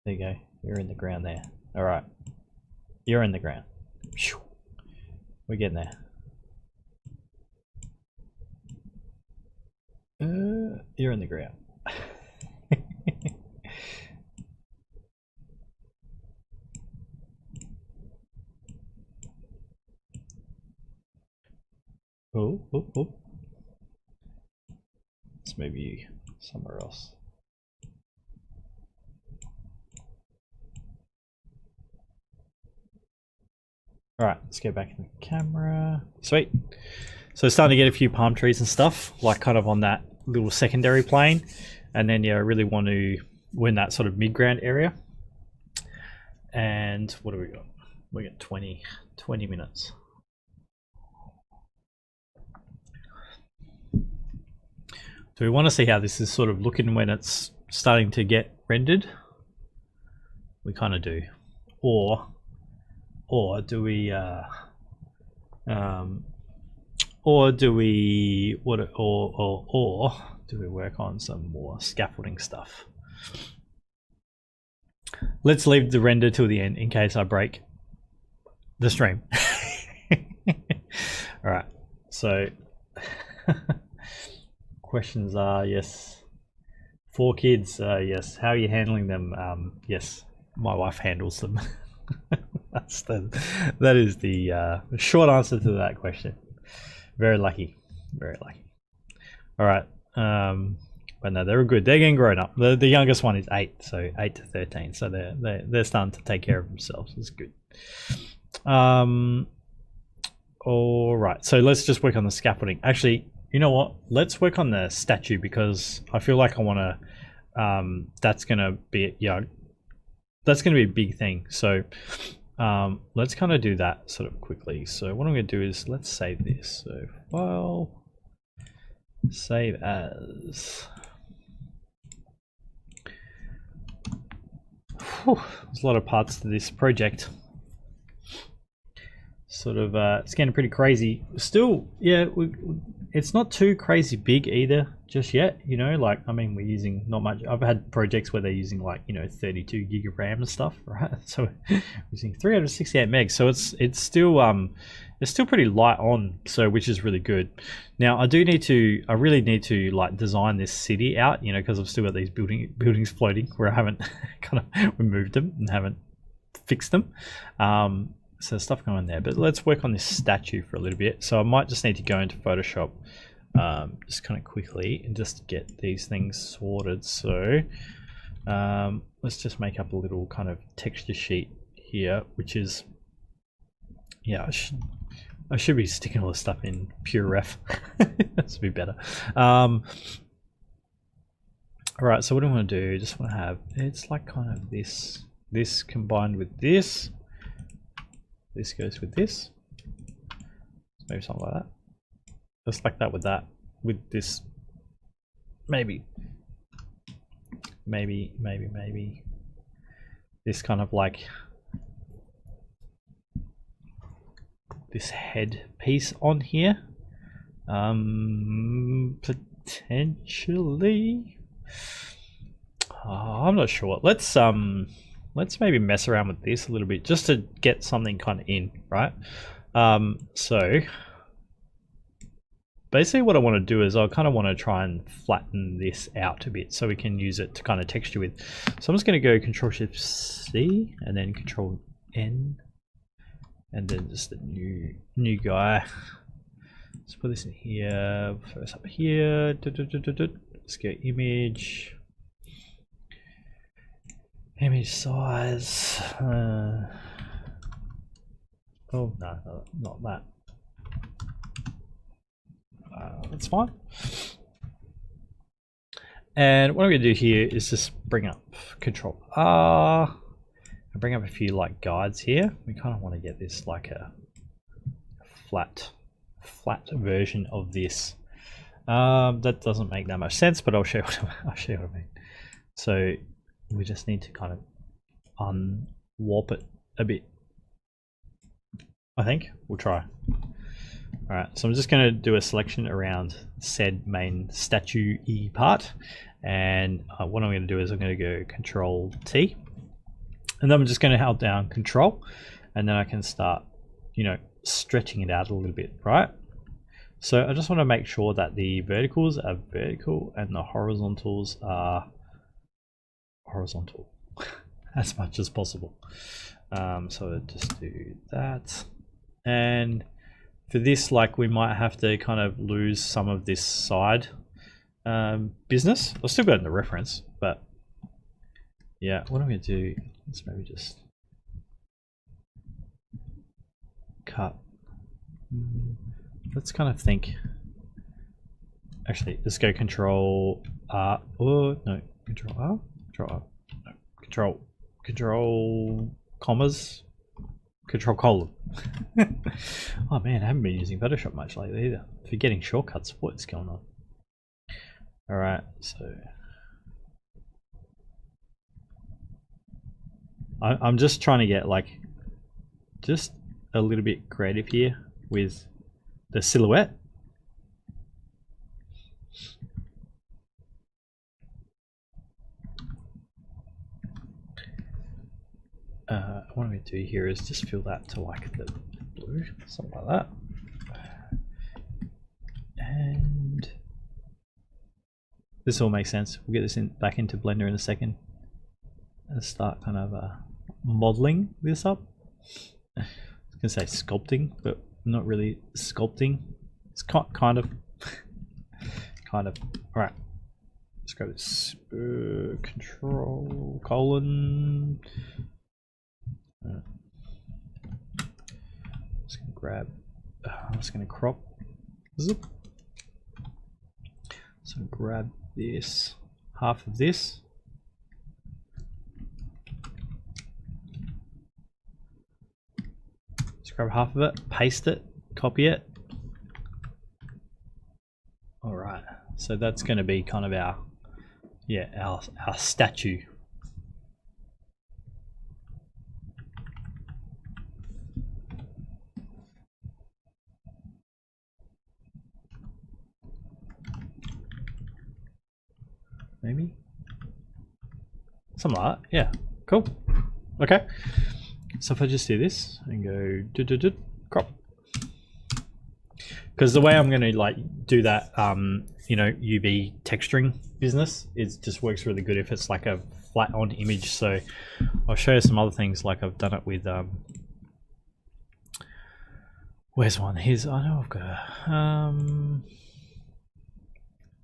There you go. You're in the ground there. All right. You're in the ground. We're getting there. You're in the ground. Oh. Let's move you somewhere else. All right, let's go back in the camera. Sweet. So starting to get a few palm trees and stuff, like kind of on that little secondary plane. And then, yeah, I really want to win that sort of mid-ground area. And what do we got? We got 20 minutes. Do we want to see how this is sort of looking when it's starting to get rendered? We kind of do. Or do we work on some more scaffolding stuff? Let's leave the render till the end in case I break the stream. All right. So questions are yes. 4 kids. Yes. How are you handling them? Yes. My wife handles them. That is the short answer to that question. Very lucky. Very lucky. All right. But no, they're good. They're getting grown up. The youngest one is 8, so 8 to 13. So they're starting to take care of themselves. It's good. All right. So let's just work on the scaffolding. Actually, you know what? Let's work on the statue because I feel like I want to. That's gonna be that's gonna be a big thing. So let's kind of do that sort of quickly. So what I'm gonna do is let's save this. So file, save as. Whew, there's a lot of parts to this project. Sort of, it's getting pretty crazy. Still, yeah, it's not too crazy big either just yet. You know, like I mean, we're using not much. I've had projects where they're using like 32 gig of RAM and stuff, right? So we're using 368 megs. So it's still pretty light on. So which is really good. Now I really need to like design this city out. You know, because I've still got these buildings floating where I haven't kind of removed them and haven't fixed them. So stuff going on there, but let's work on this statue for a little bit. So I might just need to go into Photoshop just kind of quickly and just get these things sorted. So let's just make up a little kind of texture sheet here, which is, yeah, I should be sticking all this stuff in PureRef. That's a bit better. All right, so what do I want to do? Just want to have, it's like kind of this combined with this. This goes with this. Maybe something like that. Just like that with this. Maybe. This kind of like this head piece on here. Potentially. I'm not sure. Let's maybe mess around with this a little bit just to get something kind of in, right? So basically what I want to do is I kind of want to try and flatten this out a bit so we can use it to kind of texture with. So I'm just going to go Control-Shift-C and then Control-N and then just a new guy. Let's put this in here, first up here. Let's go image. Image size. Oh no, not that. That's fine. And what I'm going to do here is just bring up Control R and bring up a few like guides here. We kind of want to get this like a flat version of this. That doesn't make that much sense, but I'll show you what I mean. So we just need to kind of unwarp it a bit. I think we'll try. All right, so I'm just going to do a selection around said main statue-y part, and what I'm going to do is I'm going to go Control-T, and then I'm just going to hold down Control, and then I can start, stretching it out a little bit, right? So I just want to make sure that the verticals are vertical and the horizontals are horizontal as much as possible. So I'll just do that, and for this, like, we might have to kind of lose some of this side business. I'll still go in the reference, but yeah, what I'm going to do is maybe just cut. Let's kind of think. Actually, let's go Control R. Oh no, Control R. Control R. No, Control commas. Control colon. Oh man, I haven't been using Photoshop much lately either. Forgetting shortcuts. What's going on? All right, so I'm just trying to get like just a little bit creative here with the silhouette. what I'm going to do here is just fill that to like the blue, something like that. And this all makes sense. We'll get this back into Blender in a second and start kind of modeling this up. I was going to say sculpting, but not really sculpting. It's kind of. Kind of. All right. Let's grab this control colon. Just gonna grab. I'm just gonna crop. Zip. So grab this, half of this. Just grab half of it, paste it, copy it. All right. So that's going to be kind of our, yeah, our statue. Maybe something like that. Yeah, cool. Okay. So if I just do this and go crop. Because the way I'm going to like do that, you know, UV texturing business, it just works really good if it's like a flat on image. So I'll show you some other things like I've done it with, where's one? Here's, I know I've got a,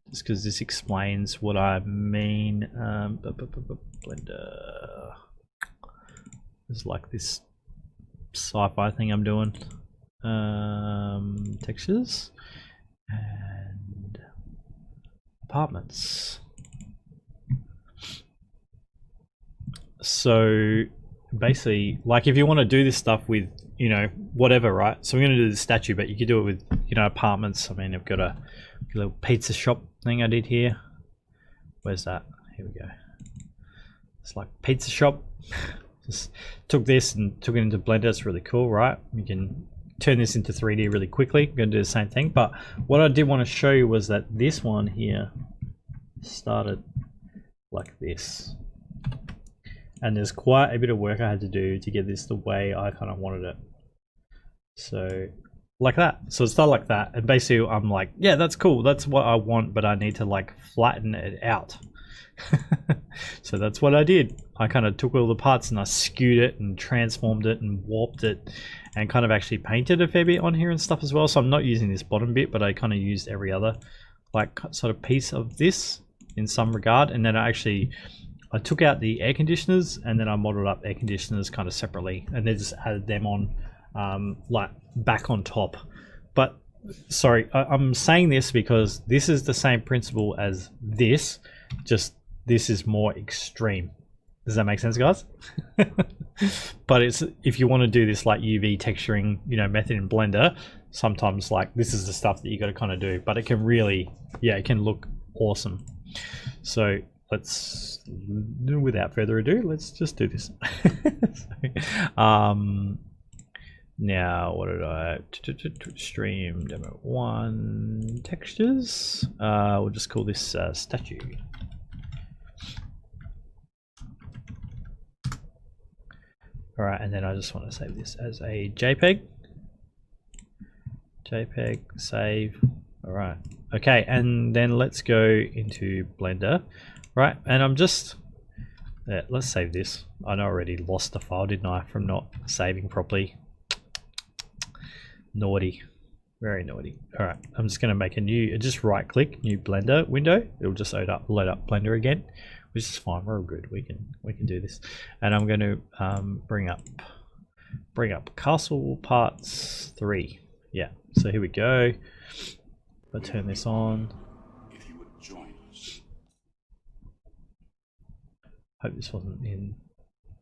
just because this explains what I mean. Blender. There's like this sci-fi thing I'm doing. Textures and apartments. So basically, like if you want to do this stuff with, you know, whatever, right? So we're going to do the statue, but you could do it with, you know, apartments. I mean, I've got a little pizza shop thing I did here. Where's that? Here we go. It's like pizza shop. Just took this and took it into Blender. It's really cool, right? You can turn this into 3D really quickly. I'm going to do the same thing, but what I did want to show you was that this one here started like this, and there's quite a bit of work I had to do to get this the way I kind of wanted it. So like that. So it started like that, and basically I'm like, yeah, that's cool, that's what I want, but I need to like flatten it out. So that's what I did. I kind of took all the parts and I skewed it and transformed it and warped it and kind of actually painted a fair bit on here and stuff as well. So I'm not using this bottom bit, but I kind of used every other like sort of piece of this in some regard. And then I took out the air conditioners and then I modeled up air conditioners kind of separately, and then just added them on like back on top. But sorry, I'm saying this because this is the same principle as this, just this is more extreme. Does that make sense, guys? But it's, if you want to do this like UV texturing, you know, method in Blender, sometimes like this is the stuff that you got to kind of do, but it can really, yeah, it can look awesome. So let's, without further ado, let's just do this. Now, what did I stream demo 1 textures? We'll just call this statue. All right, and then I just want to save this as a JPEG. JPEG, save. All right. Okay, and then let's go into Blender. Right, and I'm just, yeah, let's save this. I know I already lost the file, didn't I, from not saving properly. Naughty, very naughty. All right, I'm just going to make a new, just right click, new Blender window. It'll just load up Blender again, which is fine. We're all good. We can do this. And I'm going to bring up castle parts 3. Yeah. So here we go. I'll turn this on. If you would join us. Hope this wasn't in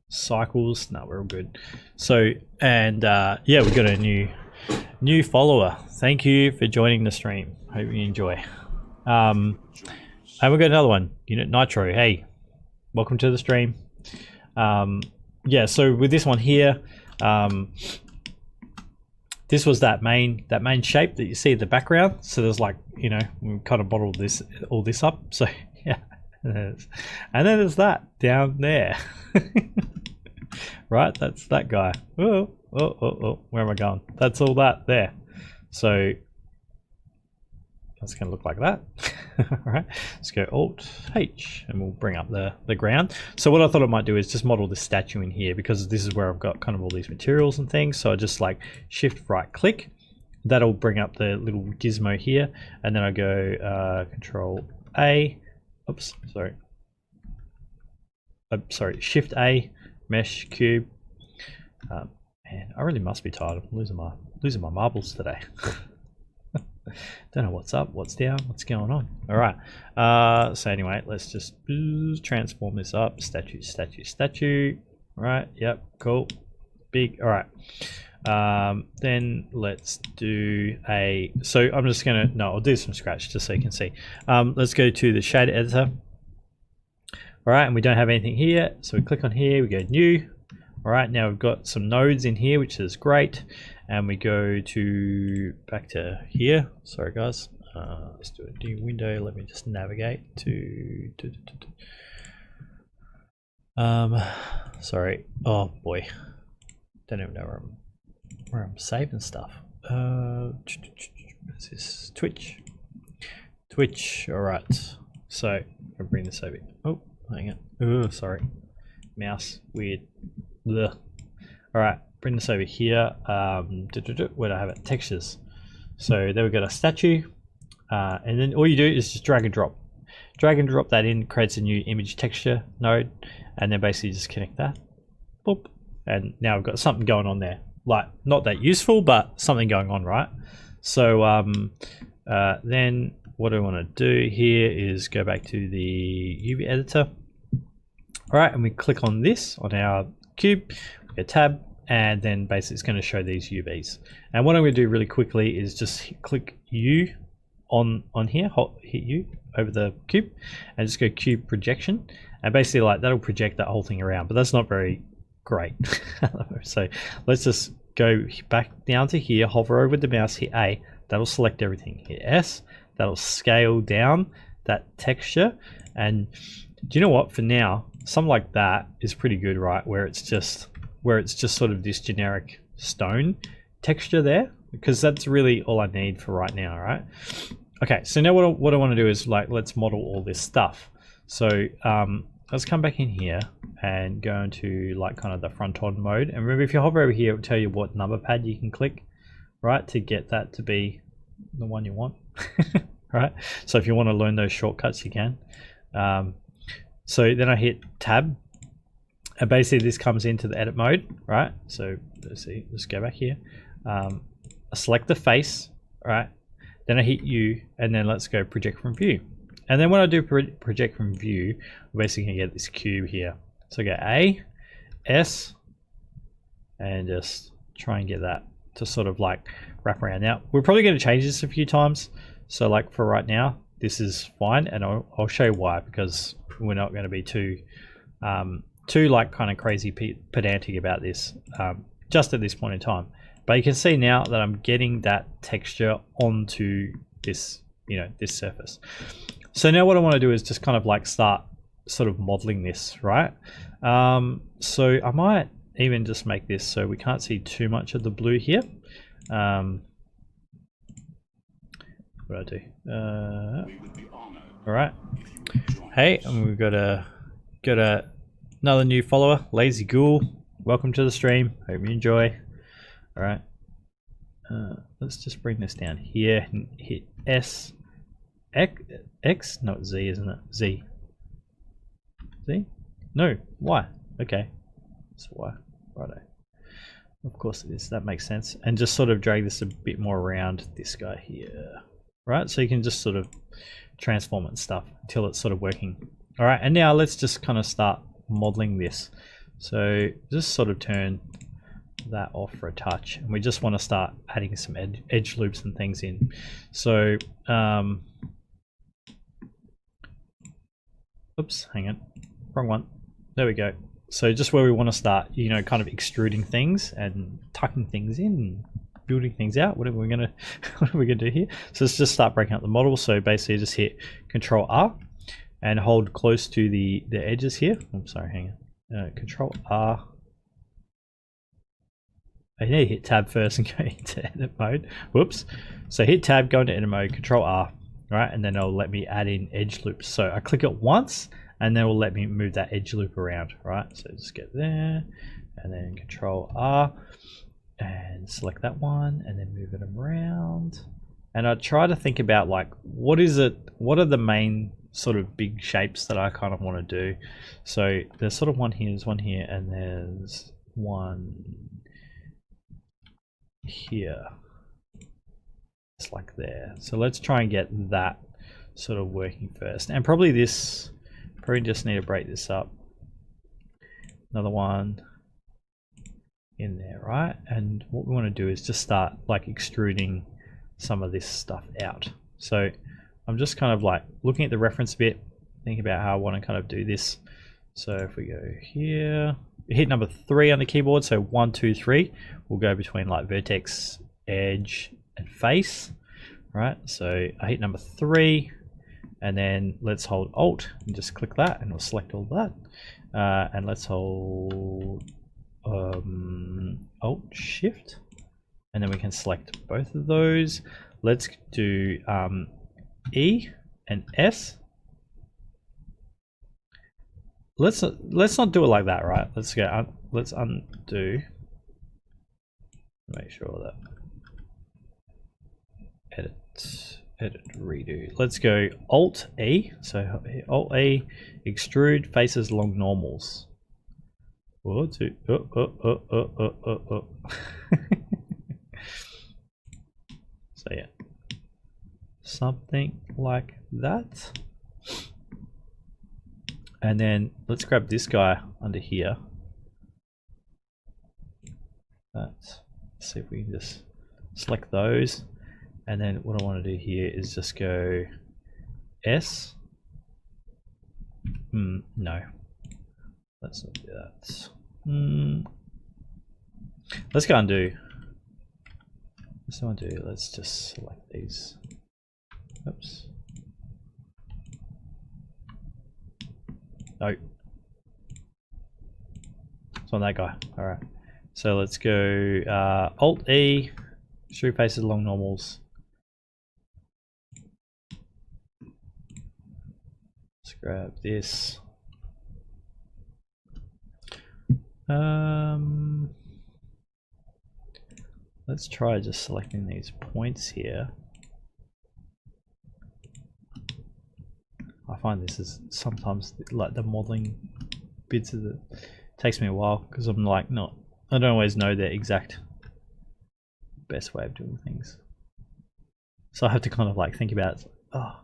cycles. No, we're all good. So, and yeah, we got a new follower. Thank you for joining the stream. Hope you enjoy. And we've got another one, Unit Nitro. Hey, welcome to the stream. Yeah, so with this one here, this was that main shape that you see in the background. So there's like, you know, we kind of bottled all this up. So yeah, and then there's that down there. right? That's that guy. Oh, where am I going? That's all that there. So that's going to look like that. All right, let's go Alt H and we'll bring up the ground. So what I thought I might do is just model the statue in here, because this is where I've got kind of all these materials and things. So I just like shift right click, that'll bring up the little gizmo here, and then I go Control A, oops, sorry, Shift A, Mesh Cube. Man, I really must be tired. I'm losing my marbles today. Don't know what's up, what's down, what's going on. All right. So anyway, let's just transform this up. Statue. All right. Yep. Cool. Big. All right. Then let's do a. So I'm just gonna. No, I'll do some scratch just so you can see. Let's go to the shade editor. All right, and we don't have anything here, so we click on here. We go new. All right, now we've got some nodes in here, which is great. And we go to back to here. Sorry guys, let's do a new window. Let me just navigate to sorry. Oh boy, don't even know where I'm saving stuff. What's this? Twitch. All right. So I'll bring this over. Oh, hang on. Oh, sorry. Mouse weird. Ugh. All right. Bring this over here. Where do I have it? Textures. So there we got a statue, and then all you do is just drag and drop that in, creates a new image texture node, and then basically just connect that. Boop, and now we've got something going on there. Like not that useful, but something going on, right? So then what I want to do here is go back to the UV editor. All right, and we click on this on our cube. We go tab. And then basically it's going to show these UVs. And what I'm going to do really quickly is just click U on here, hit U over the cube, and just go cube projection. And basically like that'll project that whole thing around, but that's not very great. So let's just go back down to here, hover over the mouse, hit A, that'll select everything. Hit S, that'll scale down that texture. And do you know what, for now, something like that is pretty good, right? Where it's just sort of this generic stone texture there, because that's really all I need for right now, right? Okay, so now what I want to do is like, let's model all this stuff. So let's come back in here and go into like kind of the front on mode. And remember, if you hover over here, it will tell you what number pad you can click, right? To get that to be the one you want, right? So if you want to learn those shortcuts, you can. So then I hit tab. And basically this comes into the edit mode, right? So let's see, let's go back here. I select the face, right? Then I hit U, and then let's go project from view. And then when I do project from view, we're basically gonna get this cube here. So I go A, S, and just try and get that to sort of like wrap around. Now, we're probably gonna change this a few times. So like for right now, this is fine, and I'll show you why, because we're not gonna be too like kind of crazy pedantic about this just at this point in time. But you can see now that I'm getting that texture onto this, you know, this surface. So now what I want to do is just kind of like start sort of modeling this, right? So I might even just make this so we can't see too much of the blue here. What do I do? All right. Hey, and we've got another new follower, Lazy Ghoul. Welcome to the stream. Hope you enjoy. All right. Let's just bring this down here and hit S. X? No, it's Z, isn't it? Z. Z? No, Y. Okay. It's Y. Righto. Of course it is. That makes sense. And just sort of drag this a bit more around this guy here. Right? So you can just sort of transform it and stuff until it's sort of working. All right. And now let's just kind of start modeling this. So just sort of turn that off for a touch, and we just want to start adding some edge loops and things in. So oops, hang on, wrong one. There we go. So just where we want to start, you know, kind of extruding things and tucking things in and building things out. What are we gonna do here? So let's just start breaking up the model. So basically just hit Control R and hold close to the edges here. I'm sorry, hang on. Control R I need to hit tab first and go into edit mode. Whoops. So hit tab, go into edit mode, control R, right? And then it'll let me add in edge loops. So I click it once and then it will let me move that edge loop around, right? So just get there and then control R and select that one and then move it around. And I try to think about like, what are the main sort of big shapes that I kind of want to do. So there's sort of one here, there's one here, and there's one here. It's like there. So let's try and get that sort of working first. And probably just need to break this up. Another one in there, right? And what we want to do is just start like extruding some of this stuff out. So I'm just kind of like looking at the reference bit, thinking about how I want to kind of do this. So if we go here, hit number 3 on the keyboard, so 1, 2, 3, we'll go between like vertex, edge, and face, right? So I hit number 3, and then let's hold Alt and just click that, and we'll select all that. And let's hold Alt Shift, and then we can select both of those. Let's do E and S. Let's not do it like that, right? Let's go. Let's undo. Make sure that edit, redo. Let's go Alt E. So Alt E, extrude faces along normals. Oh. So yeah, something like that. And then let's grab this guy under here. Let's see if we can just select those. And then what I want to do here is just go S. No, let's not do that. Let's go undo. Let's just select these. Oops. No. It's on that guy. All right. So let's go Alt E, extrude faces along normals. Let's grab this. Let's try just selecting these points here. I find this is sometimes like the modeling bits of it takes me a while because I'm like I don't always know the exact best way of doing things. So I have to kind of like think about it. Oh.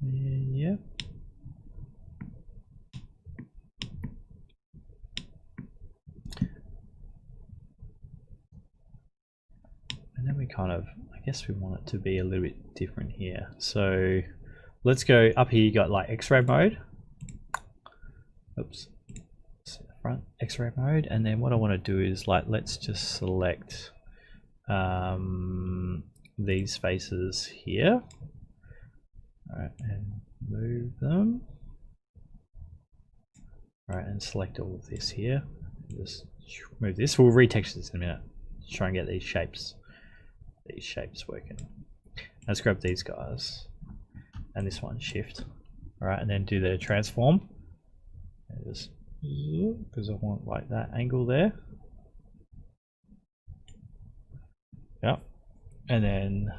Yeah. And then we kind of, I guess we want it to be a little bit different here. So let's go up here, you got like X-ray mode. Oops. Front X-ray mode. And then what I want to do is like, let's just select these faces here. All right, and move them. All right, and select all of this here. Just move this. We'll retexture this in a minute. Just try and get these shapes working. Let's grab these guys and this one, shift. All right, and then do the transform. And just because I want like that angle there. Yep, and then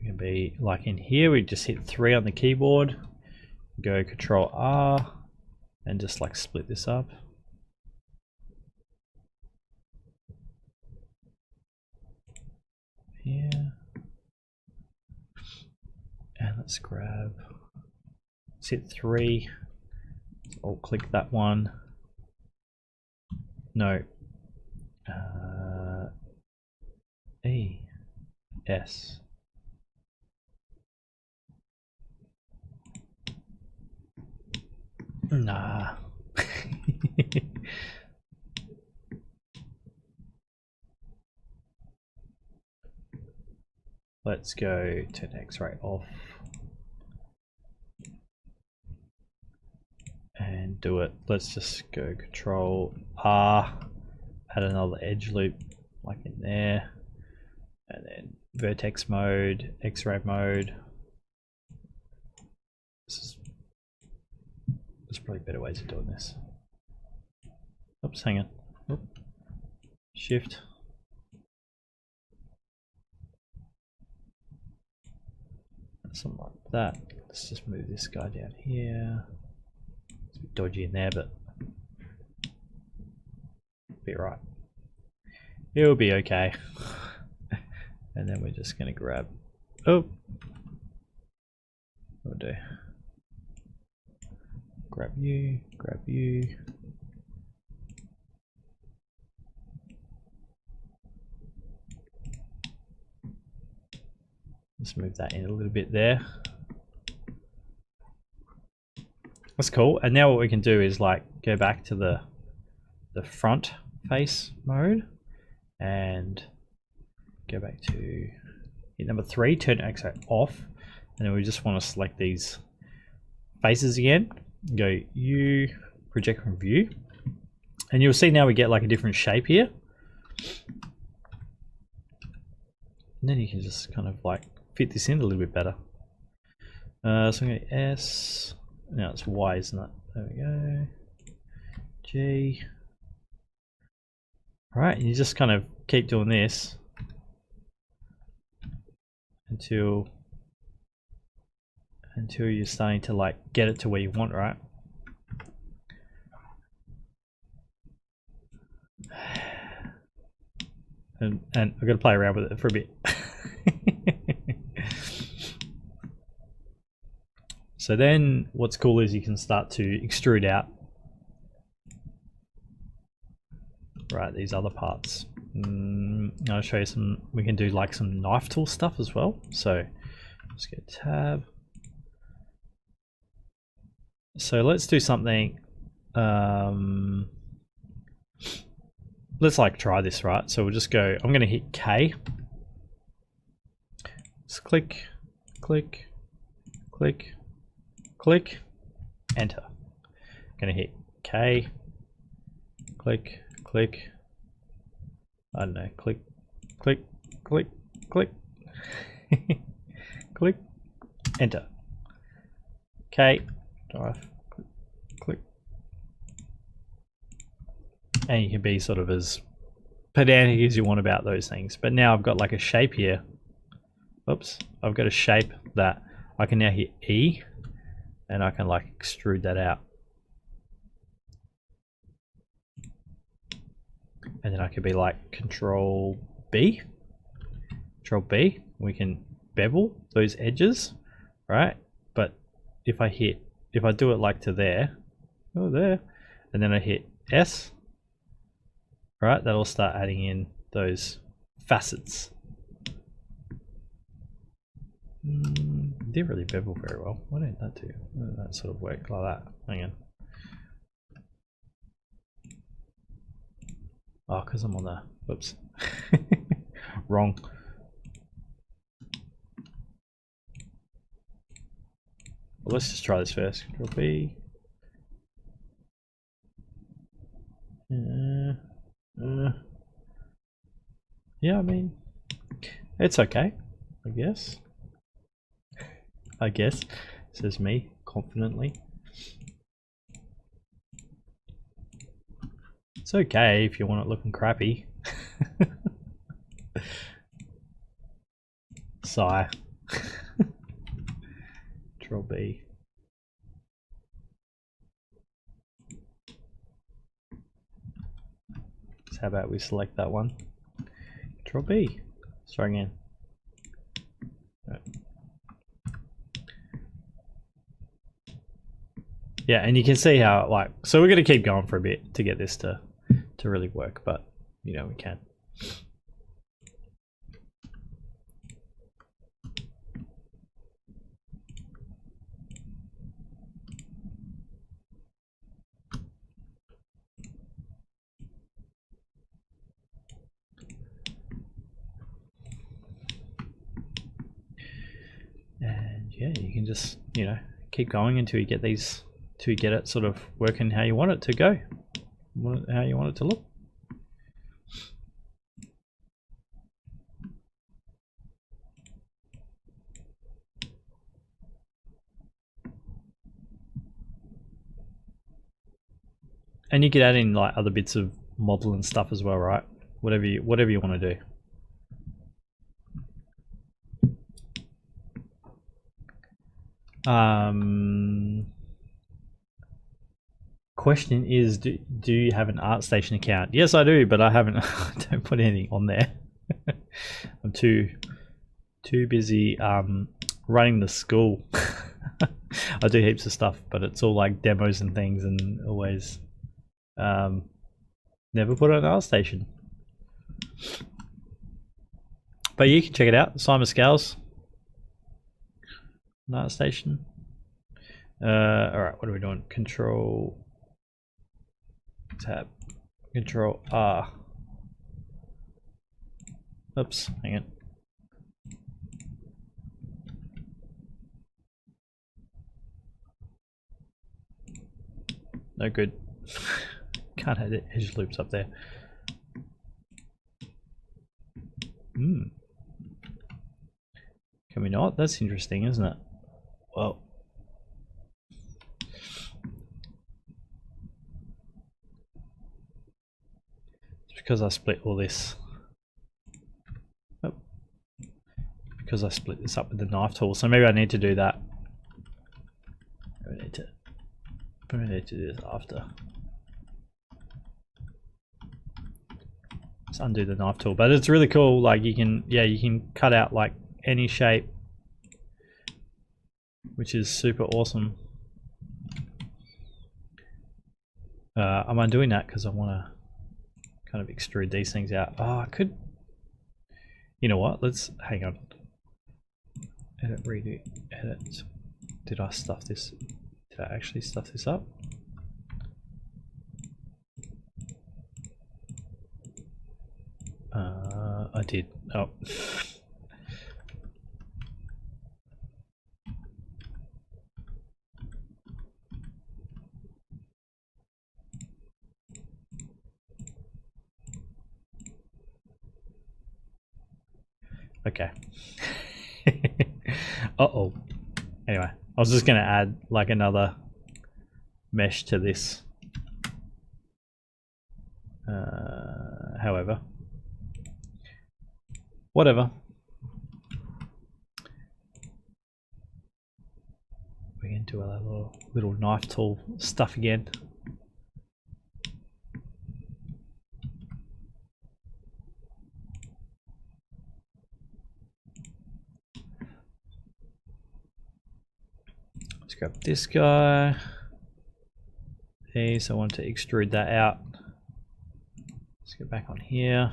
we can be like in here. We just hit 3 on the keyboard. Go Control R and just like split this up. Here. And let's hit 3. I'll click that one. No. E. S. Nah. let's go turn X-ray off and do it. Let's just go Control R, add another edge loop like in there, and then vertex mode, X-ray mode. There's probably better ways of doing this. Oops, hang on. Oop. Shift. Something like that. Let's just move this guy down here. It's a bit dodgy in there, but be right. It'll be okay. And then we're just gonna grab. Oh, what do? Grab you. Grab you. Let's move that in a little bit there. That's cool. And now what we can do is like go back to the front face mode and go back to hit number 3, turn X-ray off, and then we just want to select these faces again. Go U, project from view, and you'll see now we get like a different shape here. And then you can just kind of like fit this in a little bit better. So I'm going to S. Now it's Y, isn't it? There we go. G. Alright, and you just kind of keep doing this until you're starting to like get it to where you want, right? And I've got to play around with it for a bit. So then what's cool is you can start to extrude out these other parts. I'll show you some, we can do like some knife tool stuff as well. So let's get tab. So let's do something, let's like try this, right? So we'll just go, I'm gonna hit K. Just click, click, click, click, enter. I'm gonna hit K, click, click, I don't know, click, click, click, click, click, enter. K, drive, click, click. And you can be sort of as pedantic as you want about those things. But now I've got like a shape here. Oops, I've got a shape that I can now hit E and I can like extrude that out. And then I could be like Control B. Control B. We can bevel those edges, right? But if I do it like to there, oh there, and then I hit S, right? That'll start adding in those facets. Didn't really bevel very well. Why didn't that do? Why didn't that sort of work like that? Hang on. Oh, because I'm on the, whoops. Wrong. Well, let's just try this first. Control B. Yeah, I mean, it's okay, I guess. I guess, says me confidently. It's okay if you want it looking crappy. Sigh. Control B. So how about we select that one? Control B. Let's try again. Right. Yeah, and you can see how like, so we're going to keep going for a bit to get this to really work, but you know, we can. yeah, you can just, you know, keep going until you get these, till you get it sort of working how you want it to go, how you want it to look. And you could add in like other bits of model and stuff as well, right? Whatever you want to do. Question is, do you have an ArtStation account? Yes, I do, but I haven't. I don't put anything on there. I'm too busy running the school. I do heaps of stuff, but it's all like demos and things, and always never put on ArtStation. But you can check it out, Simon Scales, ArtStation. All right, what are we doing? Control tab, Control R. Oops, hang on. No good. Can't have edge loops up there. Can we not? That's interesting, isn't it? Well, it's because I split all this. Oh. Because I split this up with the knife tool, so maybe I need to do that. I need to do this after. Let's undo the knife tool, but it's really cool. Like you can cut out like any shape, which is super awesome. I'm undoing that because I want to kind of extrude these things out. Oh, I could. You know what? Let's hang on. Edit, redo, edit. Did I stuff this? Did I actually stuff this up? I did. Oh. Okay. Uh-oh. Anyway, I was just going to add like another mesh to this. However, whatever. We can do a little knife tool stuff again. Let's grab this guy. So I want to extrude that out. Let's get back on here.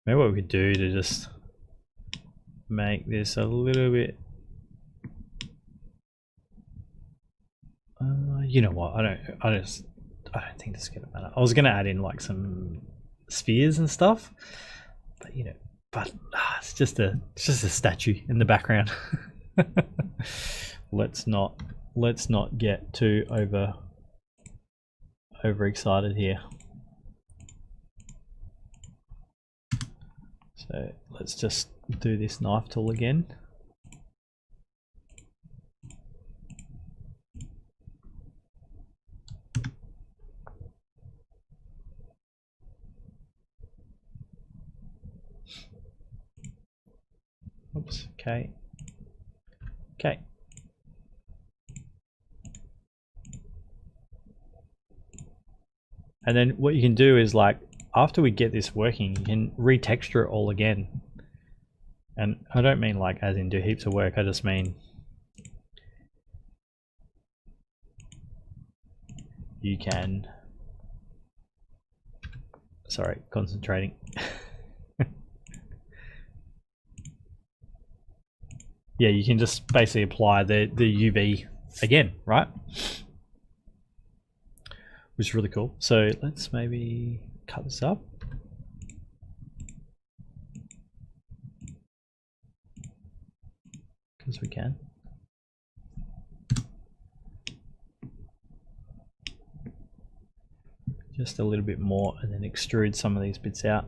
Maybe what we could do to just make this a little bit. You know what? I don't think this is gonna matter. I was gonna add in like some spheres and stuff, but you know, it's just a statue in the background. Let's not get too overexcited here. So let's just do this knife tool again. Oops, okay. Okay. And then what you can do is like, after we get this working, you can retexture it all again. And I don't mean like as in do heaps of work, I just mean you can, sorry, concentrating. Yeah, you can just basically apply the UV again, right? Which is really cool. So let's maybe cut this up. as we can. Just a little bit more, and then extrude some of these bits out.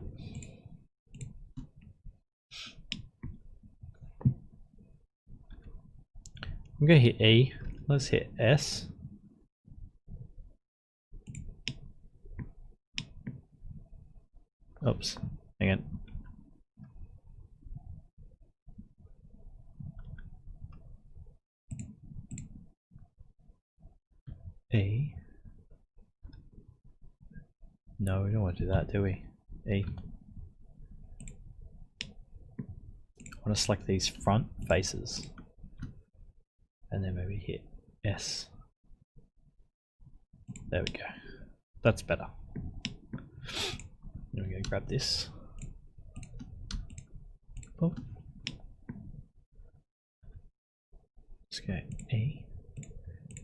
I'm going to hit E. Let's hit S. Oops, hang on. E. No, we don't want to do that, do we? E. I want to select these front faces. And then maybe hit S. There we go. That's better. Then we're going to grab this. Oh. Let's go E.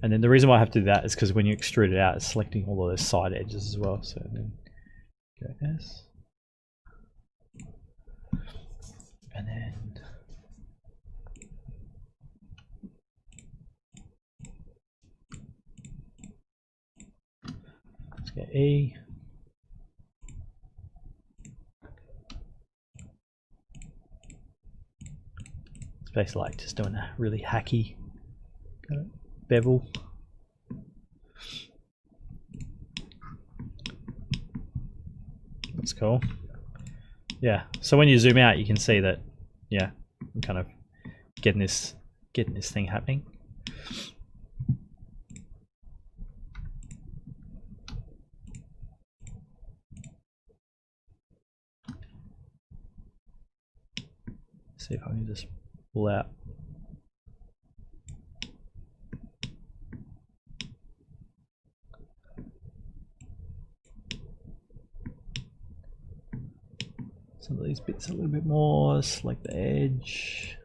And then the reason why I have to do that is because when you extrude it out, it's selecting all of those side edges as well. So then go S. And then let's go E. It's basically like just doing a really hacky kind of bevel. That's cool. Yeah, so when you zoom out you can see that, yeah, I'm kind of getting this thing happening. See if I can just pull out. Some of these bits a little bit more, select the edge.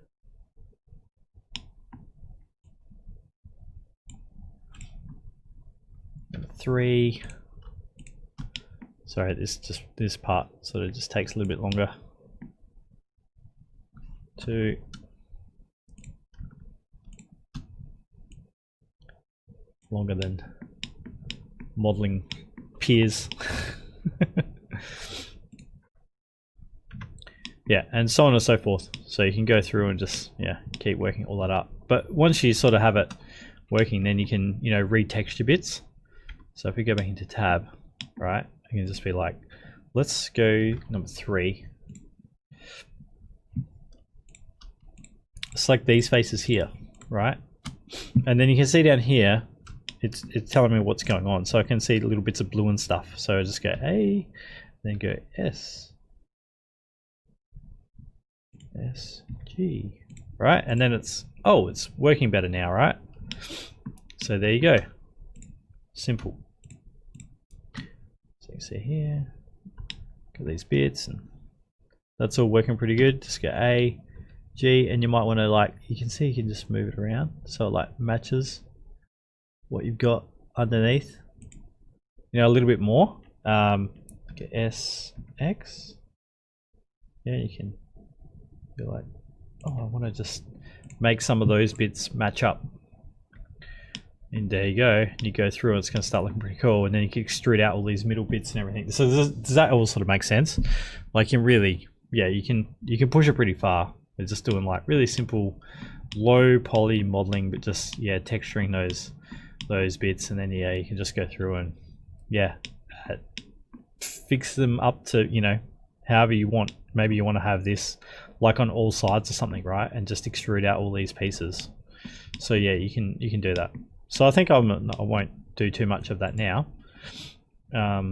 Number 3. Sorry, this part sort of just takes a little bit longer. 2. Longer than modeling peers. Yeah, and so on and so forth. So you can go through and just, yeah, keep working all that up. But once you sort of have it working, then you can, you know, retexture bits. So if we go back into tab, right, I can just be like, let's go number 3. Select these faces here, right? And then you can see down here, it's telling me what's going on. So I can see little bits of blue and stuff. So I just go A, then go S. S, G, right? And then it's, oh, it's working better now, right? So there you go. Simple. So you see here, got these bits, and that's all working pretty good. Just go A, G, and you might want to, like, you can see you can just move it around so it like matches what you've got underneath, you know, a little bit more. Get S, X. Yeah, you can be like, oh, I want to just make some of those bits match up. And there you go. You go through and it's going to start looking pretty cool. And then you can extrude out all these middle bits and everything. So does that all sort of make sense? Like, you really, yeah, you can push it pretty far. We're just doing like really simple, low poly modeling, but just, yeah, texturing those bits. And then, yeah, you can just go through and, yeah, fix them up to, you know, however you want. Maybe you want to have this like on all sides or something, right? And just extrude out all these pieces. So yeah, you can do that. So I think I won't do too much of that now. But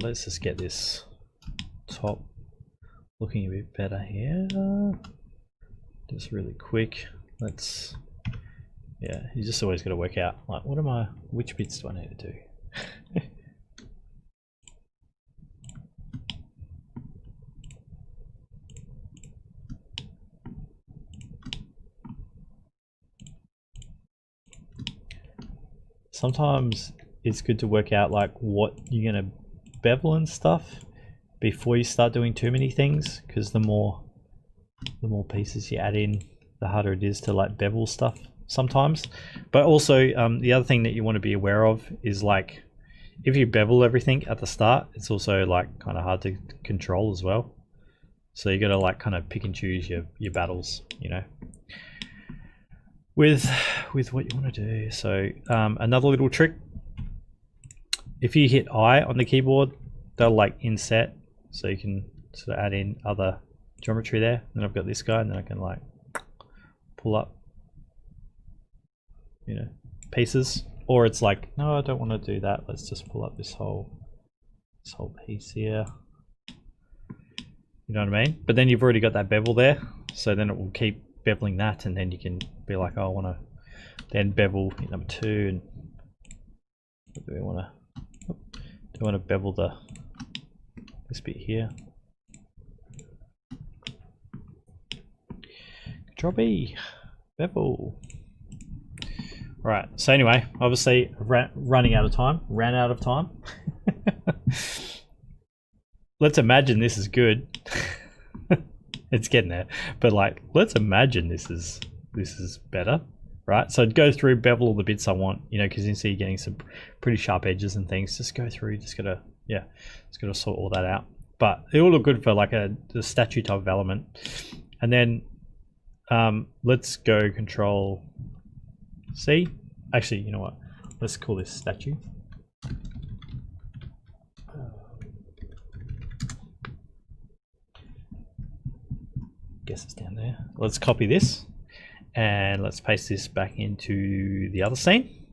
let's just get this top looking a bit better here. Just really quick. Let's, yeah, you just always got to work out, like, which bits do I need to do? Sometimes it's good to work out like what you're going to bevel and stuff before you start doing too many things, because the more pieces you add in, the harder it is to like bevel stuff sometimes. But also the other thing that you want to be aware of is like if you bevel everything at the start, it's also like kind of hard to control as well. So you got to like kind of pick and choose your battles, you know, with what you want to do. So another little trick, if you hit I on the keyboard, they'll like inset, so you can sort of add in other geometry there. Then I've got this guy, and then I can like pull up, you know, pieces. Or it's like, no, I don't want to do that. Let's just pull up this whole piece here. You know what I mean? But then you've already got that bevel there, so then it will keep beveling that, and then you can be like, oh, I want to then bevel number 2, and do we want to bevel this bit here? Control B, bevel. Right, so anyway, obviously ran out of time. Let's imagine this is good. It's getting there, but like, let's imagine this is better, right? So I'd go through, bevel all the bits I want, you know, because you can see you're getting some pretty sharp edges and things. Just go through, just gotta sort all that out. But it will look good for like the statue type of element. And then let's go Control C. Actually, you know what? Let's call this statue. Guess it's down there. Let's copy this and let's paste this back into the other scene.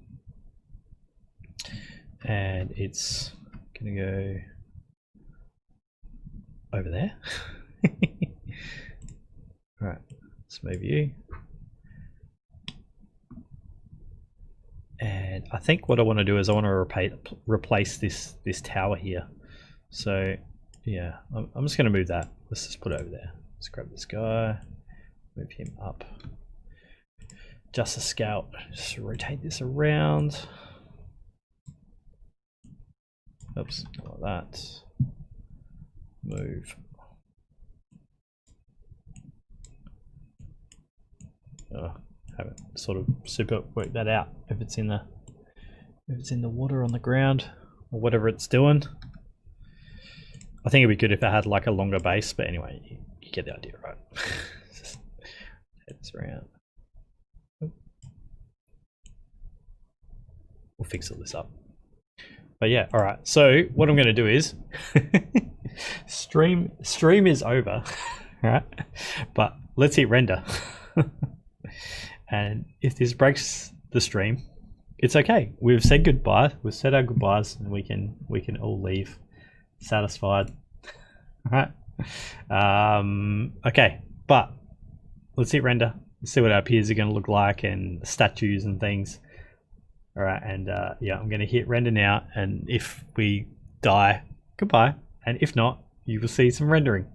And it's gonna go over there. All right, let's move you. And I think what I want to do is I want to replace this tower here. So yeah, I'm just going to move that. Let's just put it over there. Let's grab this guy, move him up. Just a scout. Just rotate this around. Oops, like that. Move. Haven't sort of super worked that out. If it's in the water on the ground or whatever it's doing. I think it'd be good if it had like a longer base, but anyway, you get the idea, right? Just head this around. We'll fix all this up. But yeah, all right. So what I'm going to do is stream is over, right? But let's hit render. And if this breaks the stream, it's okay. We've said goodbye. We've said our goodbyes, and we can all leave satisfied. All right. Okay, but let's hit render. Let's see what our peers are going to look like and statues and things. All right, and yeah, I'm going to hit render now. And if we die, goodbye. And if not, you will see some rendering.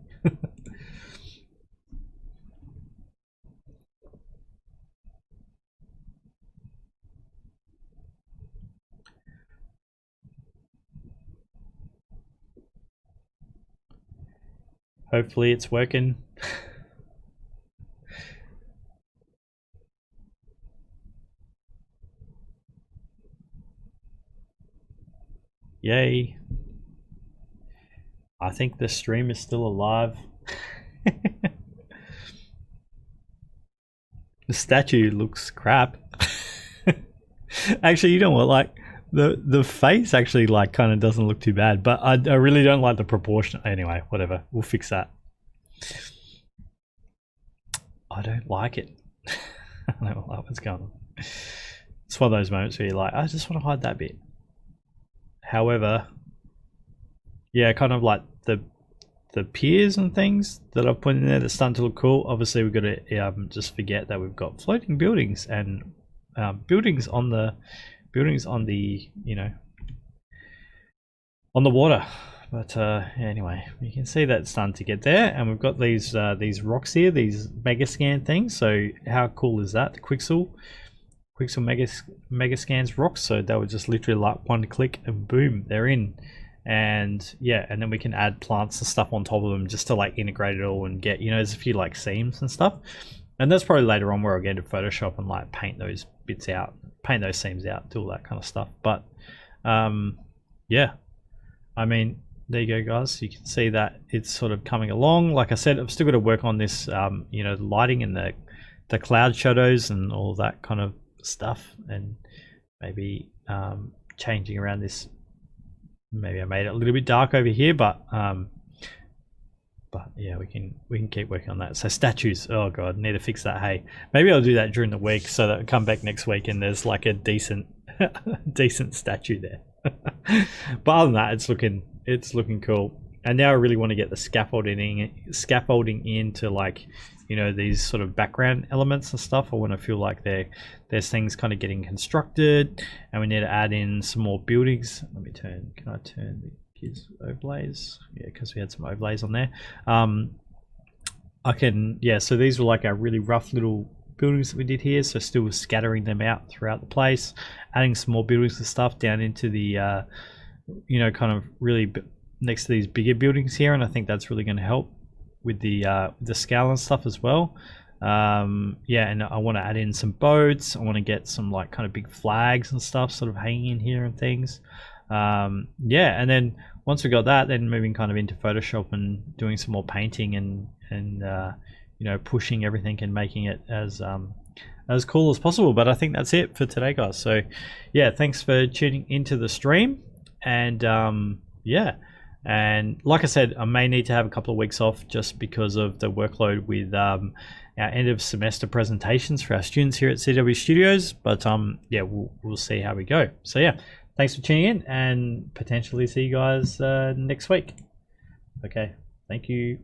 Hopefully it's working. Yay. I think the stream is still alive. The statue looks crap. Actually, you know what, like the face actually like kind of doesn't look too bad, but I really don't like the proportion. Anyway, whatever, we'll fix that. I don't like it. I don't like what's going on. It's one of those moments where you're like, I just want to hide that bit. However, yeah, kind of like the piers and things that I've put in there that's starting to look cool. Obviously, we've got to just forget that we've got floating buildings and buildings on the you know, on the water. But anyway, you can see that it's starting to get there, and we've got these rocks here, these Megascan things. So how cool is that? The Quixel Megascans rocks. So that would just literally like one click and boom, they're in. and yeah, and then we can add plants and stuff on top of them just to like integrate it all and get, you know, there's a few like seams and stuff. And that's probably later on where I'll get into Photoshop and like paint those bits out, paint those seams out, do all that kind of stuff. But yeah, I mean, there you go, guys. You can see that it's sort of coming along. Like I said, I've still got to work on this, you know, lighting and the cloud shadows and all that kind of stuff, and maybe changing around this. Maybe I made it a little bit dark over here, but yeah, we can keep working on that. So statues, oh god, need to fix that. Hey, maybe I'll do that during the week so that I come back next week and there's like a decent decent statue there. But other than that, it's looking cool. And now I really want to get the scaffolding into, like, you know, these sort of background elements and stuff. I want to feel like there's things kind of getting constructed, and we need to add in some more buildings. Let me turn. Can I turn the kids overlays? Yeah, because we had some overlays on there. I can. Yeah. So these were like our really rough little buildings that we did here. So still scattering them out throughout the place, adding some more buildings and stuff down into the, you know, kind of really next to these bigger buildings here, and I think that's really going to help with the scale and stuff as well. Yeah, and I want to add in some boats. I want to get some like kind of big flags and stuff sort of hanging in here and things. Yeah, and then once we got that, then moving kind of into Photoshop and doing some more painting and you know, pushing everything and making it as cool as possible. But I think that's it for today, guys. So yeah, thanks for tuning into the stream, and yeah. And like I said, I may need to have a couple of weeks off just because of the workload with our end of semester presentations for our students here at CW Studios. But yeah, we'll see how we go. So yeah, thanks for tuning in, and potentially see you guys next week. Okay, thank you.